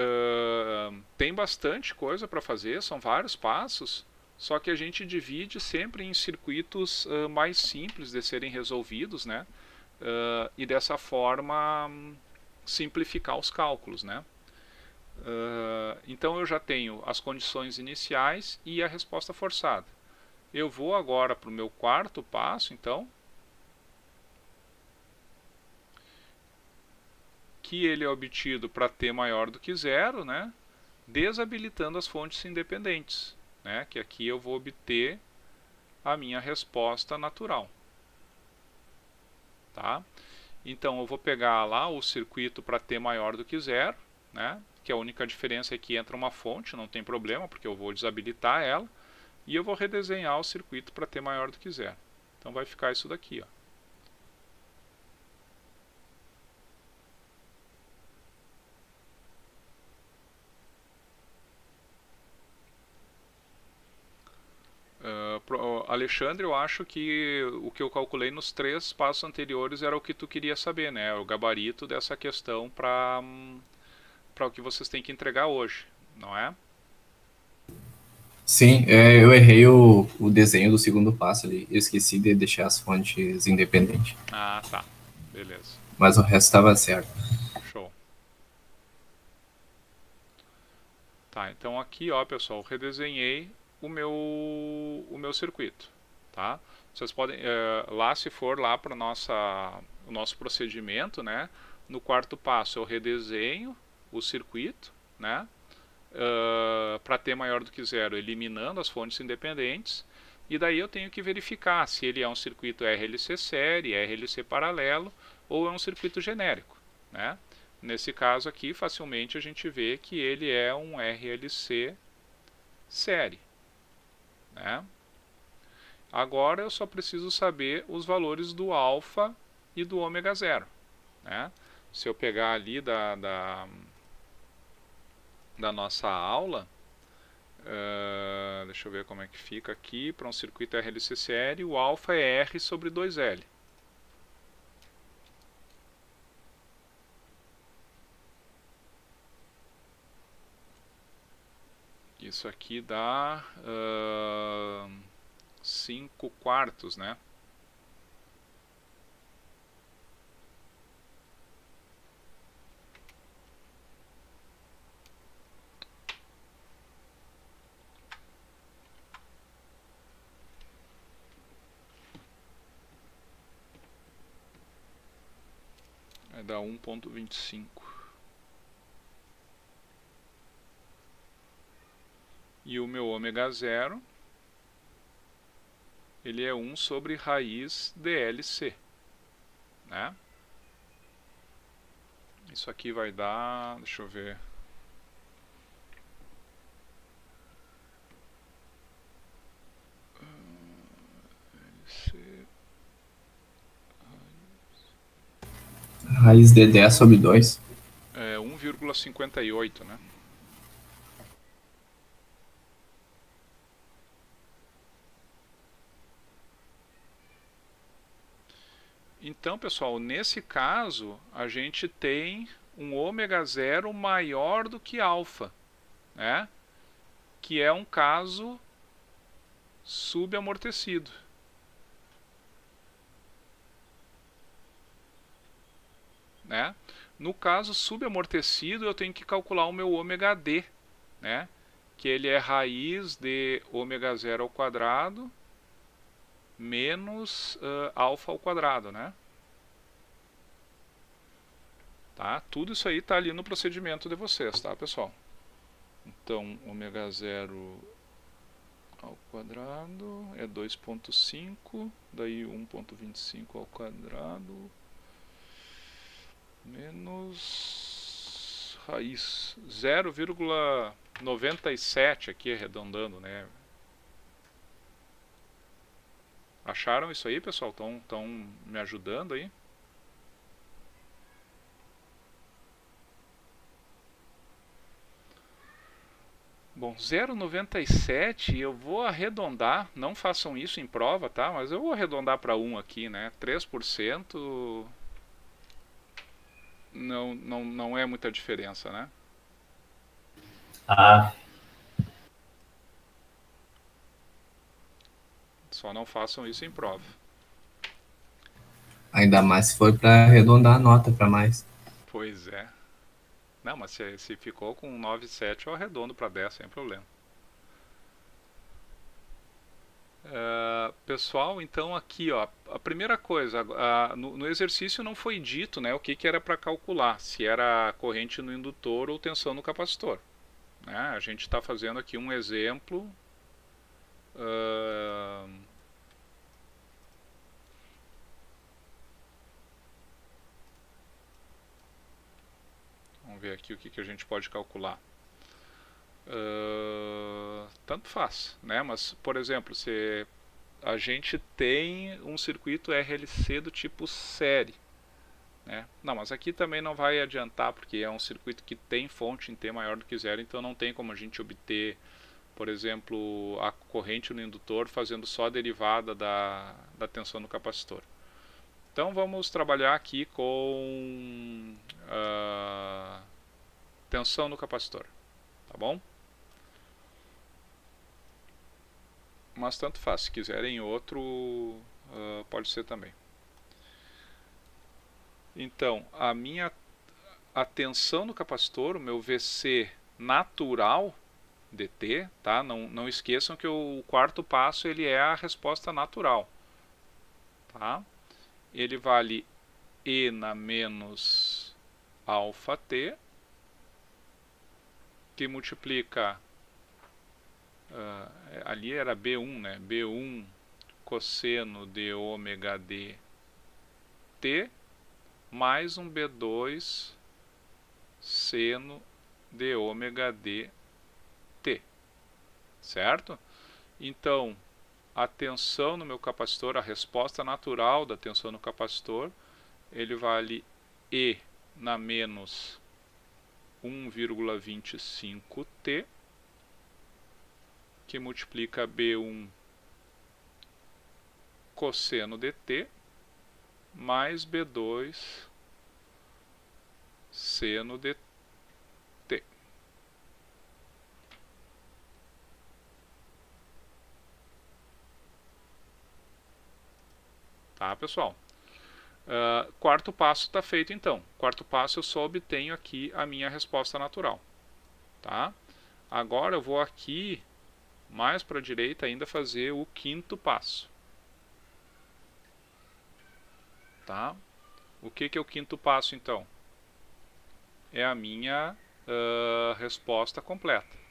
tem bastante coisa para fazer, são vários passos. Só que a gente divide sempre em circuitos mais simples de serem resolvidos, né? E dessa forma simplificar os cálculos, né? Então eu já tenho as condições iniciais e a resposta forçada. Eu vou agora para o meu quarto passo, então, que ele é obtido para t maior do que zero, né? Desabilitando as fontes independentes. Né, que aqui eu vou obter a minha resposta natural. Tá? Então eu vou pegar lá o circuito para t maior do que zero, né, que a única diferença é que entra uma fonte, não tem problema, porque eu vou desabilitar ela, e eu vou redesenhar o circuito para t maior do que zero. Então vai ficar isso daqui, ó. Alexandre, eu acho que o que eu calculei nos 3 passos anteriores era o que tu queria saber, né? O gabarito dessa questão para o que vocês têm que entregar hoje, não é? Sim, eu errei o desenho do segundo passo ali. Eu esqueci de deixar as fontes independentes. Ah, tá. Beleza. Mas o resto estava certo. Show. Tá, então aqui, ó, pessoal, redesenhei o meu circuito, tá? Vocês podem, lá se for lá para o nosso procedimento, né? No quarto passo eu redesenho o circuito, né? Para t maior do que zero, eliminando as fontes independentes, e daí eu tenho que verificar se ele é um circuito RLC série, RLC paralelo ou é um circuito genérico, né? Nesse caso aqui, facilmente a gente vê que ele é um RLC série. Né? Agora eu só preciso saber os valores do alfa e do ômega zero. Né? Se eu pegar ali da nossa aula, deixa eu ver como é que fica aqui, para um circuito RLC série, o alfa é R sobre 2L. Isso aqui dá 5 quartos, né? dá 1,25. E o meu ômega zero, ele é 1 sobre raiz DLC, né? Isso aqui vai dar, deixa eu ver, Raiz de 10 sobre 2. é 1,58, né? Então, pessoal, nesse caso, a gente tem um ômega zero maior do que alfa, né? Que é um caso subamortecido. Né? No caso subamortecido, eu tenho que calcular o meu ômega D, né? Que ele é raiz de ômega zero ao quadrado menos alfa ao quadrado, né? Tá? Tudo isso aí está ali no procedimento de vocês, tá, pessoal? Então, ômega zero ao quadrado é 2,5, daí 1,25 ao quadrado menos raiz 0,97 aqui arredondando, né? Acharam isso aí, pessoal? Estão me ajudando aí? Bom, 0,97 eu vou arredondar, não façam isso em prova, tá? Mas eu vou arredondar para 1 aqui, né? 3% não é muita diferença, né? Ah, Só não façam isso em prova. Ainda mais se for para arredondar a nota para mais. Pois é. Não, mas se ficou com 9,7 eu arredondo para 10 sem problema. Pessoal, então aqui, ó, a primeira coisa, no exercício não foi dito, né, o que era para calcular, se era corrente no indutor ou tensão no capacitor. Né? A gente está fazendo aqui um exemplo. Vamos ver aqui o que a gente pode calcular. Tanto faz, né? Mas, por exemplo, se a gente tem um circuito RLC do tipo série, né? Não, mas aqui também não vai adiantar, porque é um circuito que tem fonte em T maior do que zero, então não tem como a gente obter, por exemplo, a corrente no indutor fazendo só a derivada da tensão no capacitor. Então vamos trabalhar aqui com tensão no capacitor, tá bom? Mas tanto faz, se quiserem outro, pode ser também. Então, a tensão no capacitor, o meu VC natural dt, tá? Não esqueçam que o quarto passo ele é a resposta natural, tá? Ele vale E na menos alfa t, que multiplica, ali era B1, né? B1 cosseno de ômega d t, mais um B2 seno de ômega d t, certo? Então, a tensão no meu capacitor, a resposta natural da tensão no capacitor, ele vale E na menos 1,25 t, que multiplica B1 cosseno de t, mais B2 seno de t. Tá, pessoal? Quarto passo está feito, então. Quarto passo eu só obtenho aqui a minha resposta natural. Tá? Agora eu vou aqui, mais para a direita ainda, fazer o quinto passo. Tá? O que é o quinto passo, então? É a minha resposta completa.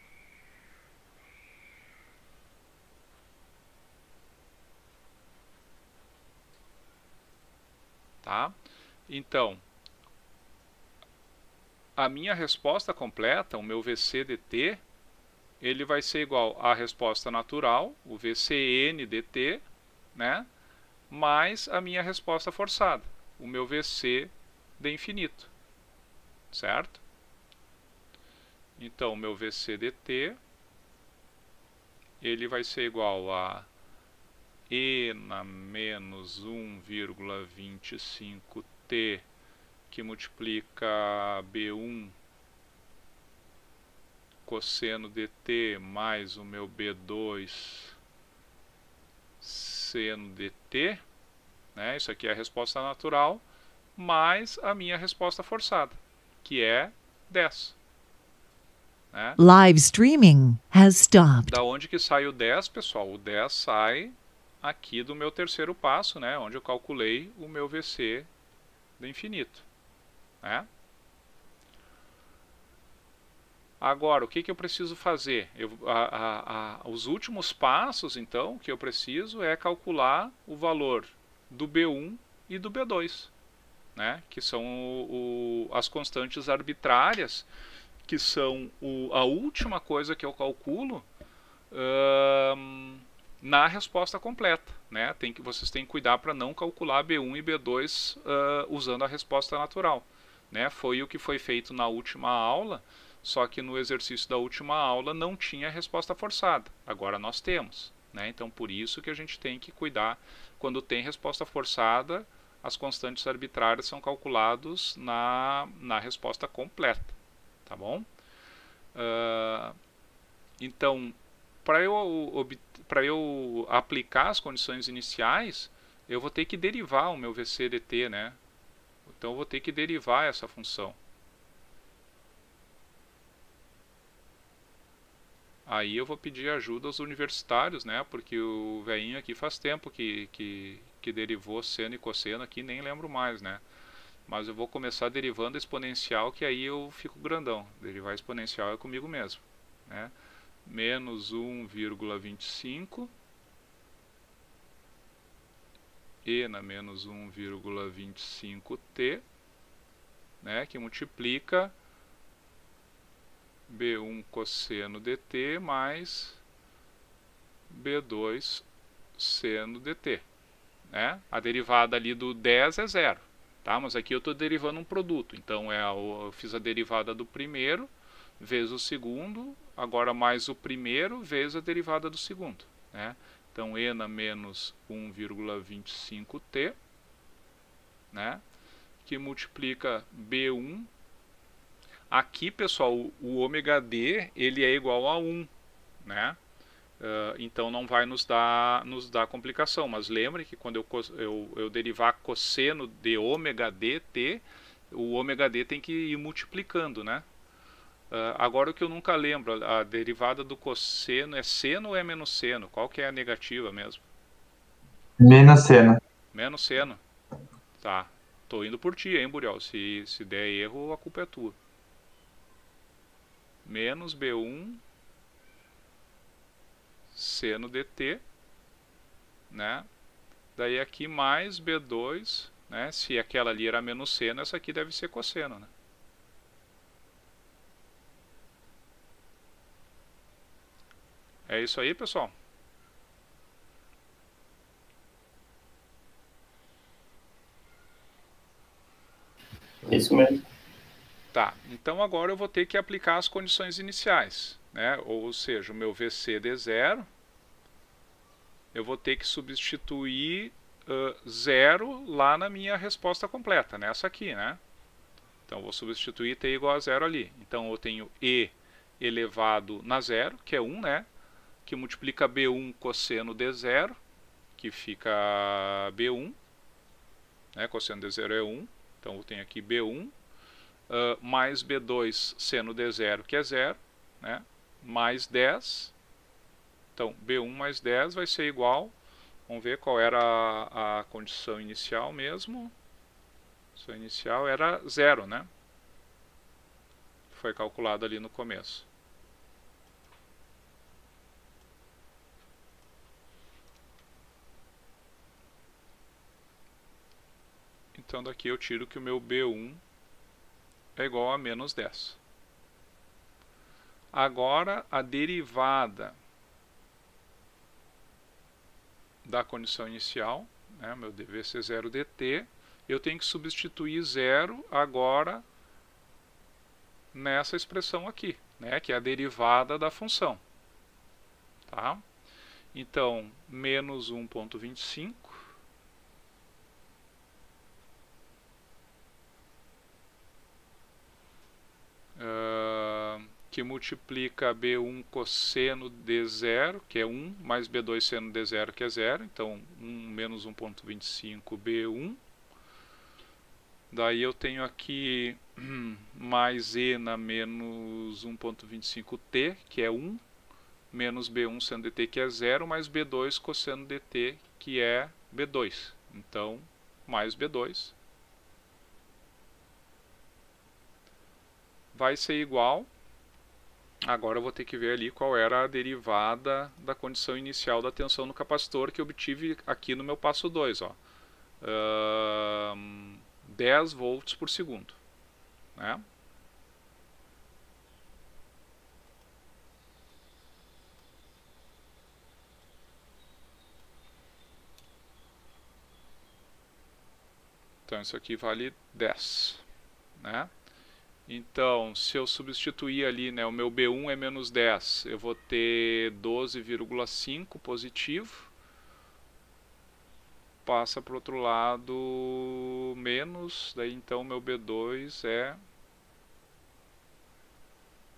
Tá? Então, a minha resposta completa, o meu VC-DT, ele vai ser igual à resposta natural, o VCN-DT, né? Mais a minha resposta forçada, o meu VC de infinito, certo? Então, o meu VC-DT, ele vai ser igual a E na menos 1,25t, que multiplica B1 cosseno dt mais o meu B2 seno dt, né? Isso aqui é a resposta natural, mais a minha resposta forçada, que é 10. Né? Live streaming has stopped. Da onde que sai o 10, pessoal? O 10 sai aqui do meu terceiro passo, né? Onde eu calculei o meu VC do infinito. Né? Agora, o que eu preciso fazer? Os últimos passos, então, que eu preciso é calcular o valor do B1 e do B2, né? Que são as constantes arbitrárias, que são a última coisa que eu calculo na resposta completa. Né? Vocês têm que cuidar para não calcular B1 e B2 usando a resposta natural. Né? Foi o que foi feito na última aula, só que no exercício da última aula não tinha resposta forçada. Agora nós temos. Né? Então, por isso que a gente tem que cuidar. Quando tem resposta forçada, as constantes arbitrárias são calculadas na resposta completa. Tá bom? Então, para eu aplicar as condições iniciais, eu vou ter que derivar o meu VC-DT, né? Então, eu vou ter que derivar essa função. Aí eu vou pedir ajuda aos universitários, né? Porque o velhinho aqui faz tempo que derivou seno e cosseno aqui, nem lembro mais, né? Mas eu vou começar derivando exponencial, que aí eu fico grandão. Derivar exponencial é comigo mesmo. Né? Menos 1,25 e na menos 1,25t, né? Que multiplica B1 cosseno dt mais B2 seno dt. Né? A derivada ali do 10 é 0. Tá? Mas aqui eu estou derivando um produto. Então eu fiz a derivada do primeiro vezes o segundo, agora mais o primeiro vezes a derivada do segundo. Né? Então e na menos 1,25t, né? Que multiplica B1. Aqui, pessoal, o ômega d ele é igual a 1. Né? Então não vai nos dar complicação, mas lembre que quando eu derivar cosseno de ômega dt, o ômega d tem que ir multiplicando, né? Agora o que eu nunca lembro, a derivada do cosseno é seno ou é menos seno? Qual que é a negativa mesmo? Menos seno. Menos seno. Tá, tô indo por ti, hein, Burial? Se der erro, a culpa é tua. Menos B1 seno dt, né? Daí aqui mais B2, né? Se aquela ali era menos seno, essa aqui deve ser cosseno, né? É isso aí, pessoal. Isso mesmo. Tá, então agora eu vou ter que aplicar as condições iniciais, né? Ou seja, o meu VC de 0, eu vou ter que substituir 0 lá na minha resposta completa, nessa aqui, né? Então eu vou substituir t igual a 0 ali. Então eu tenho e elevado na 0, que é 1, né? Que multiplica B1 cosseno de 0, que fica B1, né? Cosseno de 0 é 1, então eu tenho aqui B1, mais B2 seno de 0, que é 0, né? Mais 10. Então, B1 mais 10 vai ser igual, vamos ver qual era a condição inicial mesmo, condição inicial era 0, né? Foi calculado ali no começo. Então daqui eu tiro que o meu B1 é igual a menos 10. Agora a derivada da condição inicial, né, meu dvc0 dt, eu tenho que substituir 0 agora nessa expressão aqui, né, que é a derivada da função. Tá? Então, menos 1,25 que multiplica B1 cosseno D0, que é 1, mais B2 seno D0, que é 0. Então, 1 menos 1,25 B1. Daí eu tenho aqui mais E na menos 1,25 T, que é 1, menos B1 seno dt, que é 0, mais B2 cosseno dt, que é B2. Então, mais B2 vai ser igual. Agora eu vou ter que ver ali qual era a derivada da condição inicial da tensão no capacitor que eu obtive aqui no meu passo 2. 10 volts por segundo. Né? Então isso aqui vale 10. Né? Então, se eu substituir ali, né, o meu B1 é menos 10, eu vou ter 12,5 positivo. Passa para o outro lado menos, daí então meu B2 é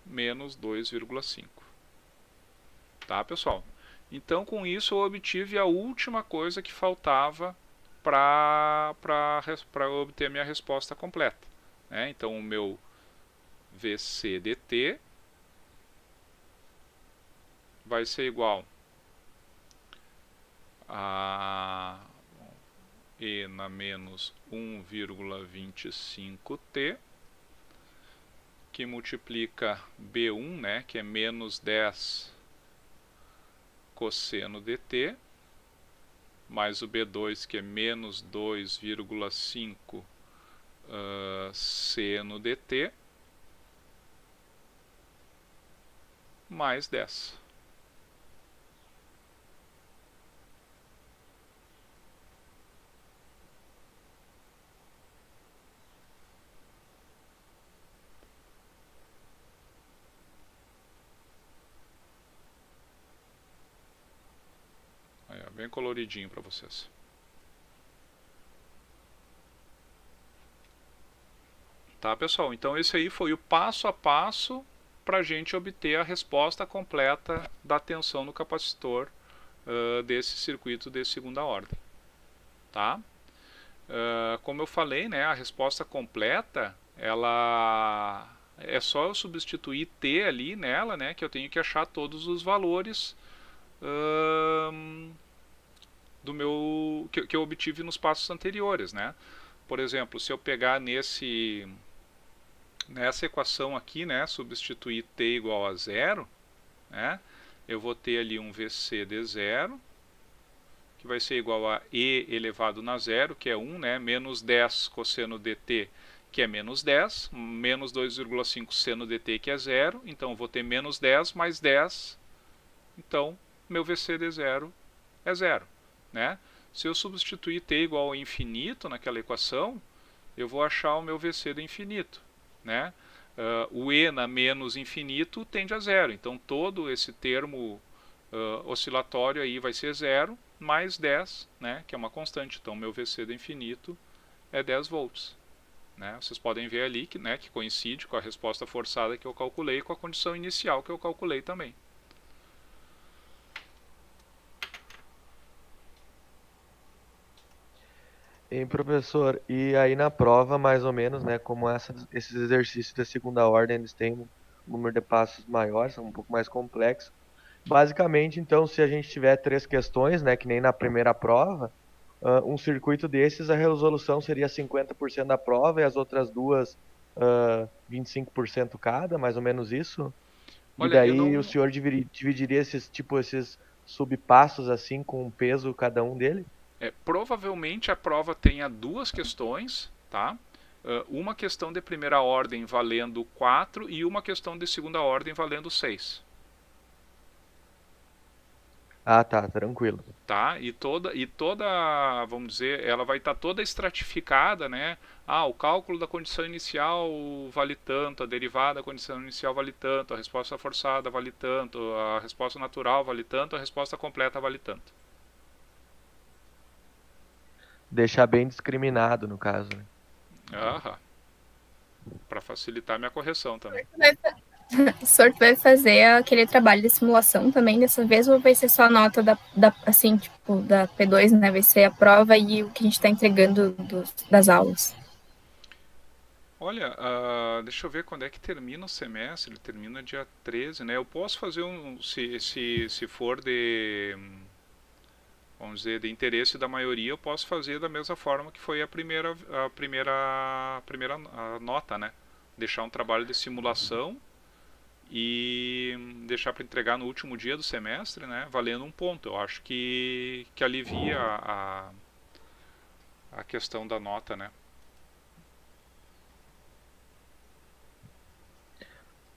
menos 2,5. Tá, pessoal? Então, com isso eu obtive a última coisa que faltava para obter a minha resposta completa. Né? Então, o meu VC dt vai ser igual a E na menos 1,25T, que multiplica B1, né, que é menos 10 cosseno dt, mais o B2, que é menos 2,5 seno dt, mais 10. Aí, ó, bem coloridinho para vocês. Tá, pessoal? Então esse aí foi o passo a passo para a gente obter a resposta completa da tensão no capacitor desse circuito de segunda ordem. Tá? Como eu falei, né, a resposta completa, ela é só eu substituir T ali nela, né, que eu tenho que achar todos os valores do meu que eu obtive nos passos anteriores, né? Por exemplo, se eu pegar nessa equação aqui, né, substituir t igual a 0, né, eu vou ter ali um VC de 0, que vai ser igual a E elevado na 0, que é 1, né, menos 10 cosseno dt, que é menos 10, menos 2,5 seno dt, que é 0, então eu vou ter menos 10 mais 10, então meu VC de 0 é 0. Né? Se eu substituir t igual a infinito naquela equação, eu vou achar o meu VC de infinito. Né? O E na menos infinito tende a 0, então todo esse termo oscilatório aí vai ser 0, mais 10, né? Que é uma constante, então meu VC de infinito é 10 volts. Né? Vocês podem ver ali que, né, que coincide com a resposta forçada que eu calculei e com a condição inicial que eu calculei também. Hein, professor, e aí na prova, mais ou menos, né, como esses exercícios da segunda ordem, eles têm um número de passos maiores, são um pouco mais complexos. Basicamente, então, se a gente tiver 3 questões, né, que nem na primeira prova, um circuito desses, a resolução seria 50% da prova e as outras duas 25% cada, mais ou menos isso? E Olha, eu daí não. o senhor dividiria esses subpassos assim com peso cada um dele? Provavelmente a prova tenha duas questões, tá? Uma questão de primeira ordem valendo 4 e uma questão de segunda ordem valendo 6. Ah, tá, tranquilo. Tá? E toda, vamos dizer, ela vai estar toda estratificada, né? O cálculo da condição inicial vale tanto, a derivada da condição inicial vale tanto, a resposta forçada vale tanto, a resposta natural vale tanto, a resposta completa vale tanto. Deixar bem discriminado, no caso, né? Para facilitar minha correção também. O senhor vai fazer aquele trabalho de simulação também dessa vez, ou vai ser só a nota assim, tipo, da P2, né? Vai ser a prova e o que a gente está entregando das aulas? Olha, deixa eu ver quando é que termina o semestre. Ele termina dia 13, né? Eu posso fazer se for vamos dizer, de interesse da maioria, eu posso fazer da mesma forma que foi a primeira nota, né? Deixar um trabalho de simulação e deixar para entregar no último dia do semestre, né, valendo 1 ponto. Eu acho que alivia a questão da nota, né.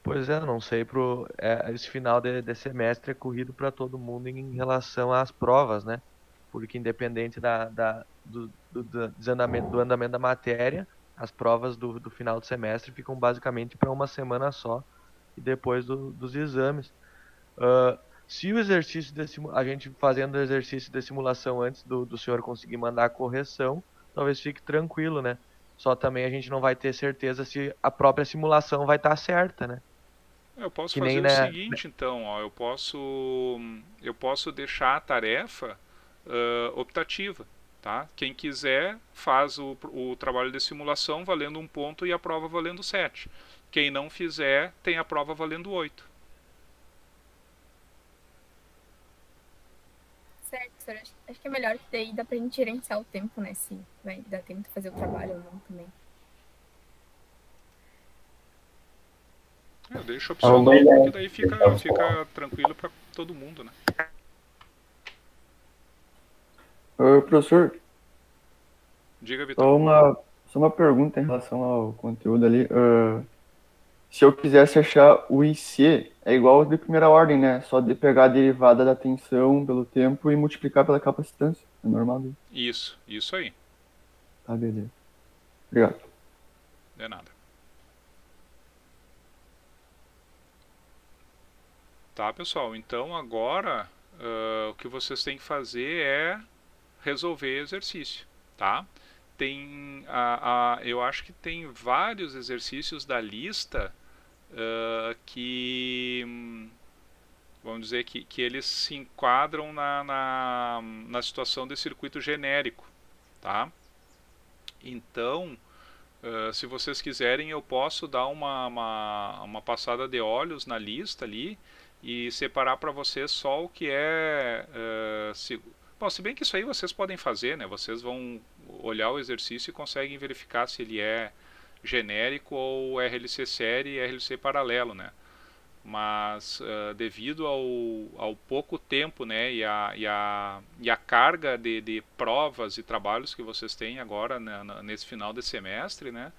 Pois é, não sei, esse final de semestre é corrido para todo mundo em relação às provas, né? Porque independente do andamento da matéria, as provas do final do semestre ficam basicamente para uma semana só e depois dos exames. Se o exercício a gente fazendo o exercício de simulação antes do senhor conseguir mandar a correção, talvez fique tranquilo, né? Só também a gente não vai ter certeza se a própria simulação vai estar certa, né? Eu posso Que fazer nem, o né? seguinte, então, ó, eu posso deixar a tarefa optativa, tá? Quem quiser faz o trabalho de simulação valendo 1 ponto e a prova valendo 7. Quem não fizer tem a prova valendo 8. Certo, senhor. Acho que é melhor que daí dá pra gente gerenciar o tempo, né? Se vai dar tempo de fazer o trabalho ou não também. Eu deixo opcional porque daí fica tranquilo para todo mundo, né? Professor, Diga, Vitor. só uma pergunta em relação ao conteúdo ali. Se eu quisesse achar o IC, é igual ao de primeira ordem, né? Só de pegar a derivada da tensão pelo tempo e multiplicar pela capacitância. É normal, né? Isso aí. Tá, beleza. Obrigado. De nada. Tá, pessoal? Então agora o que vocês têm que fazer é resolver exercício, tá? Eu acho que tem vários exercícios da lista que, vamos dizer, que eles se enquadram na situação de circuito genérico, tá? Então, se vocês quiserem, eu posso dar uma passada de olhos na lista ali e separar para vocês só o que é... Bom, se bem que isso aí vocês podem fazer, né? Vocês vão olhar o exercício e conseguem verificar se ele é genérico ou RLC série e RLC paralelo, né? Mas devido ao pouco tempo, né, e a carga de provas e trabalhos que vocês têm agora, né, nesse final de semestre, né,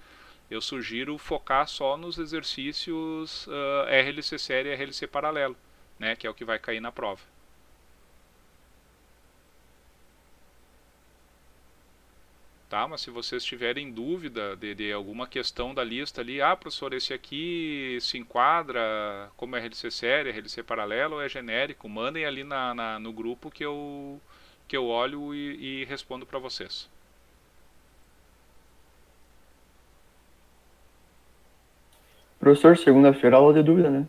eu sugiro focar só nos exercícios RLC série e RLC paralelo, né, que é o que vai cair na prova. Tá, mas se vocês tiverem dúvida de alguma questão da lista ali, professor, esse aqui se enquadra como RLC série, RLC paralelo ou é genérico, mandem ali no grupo que eu olho e respondo para vocês. Professor, segunda-feira aula de dúvida, né?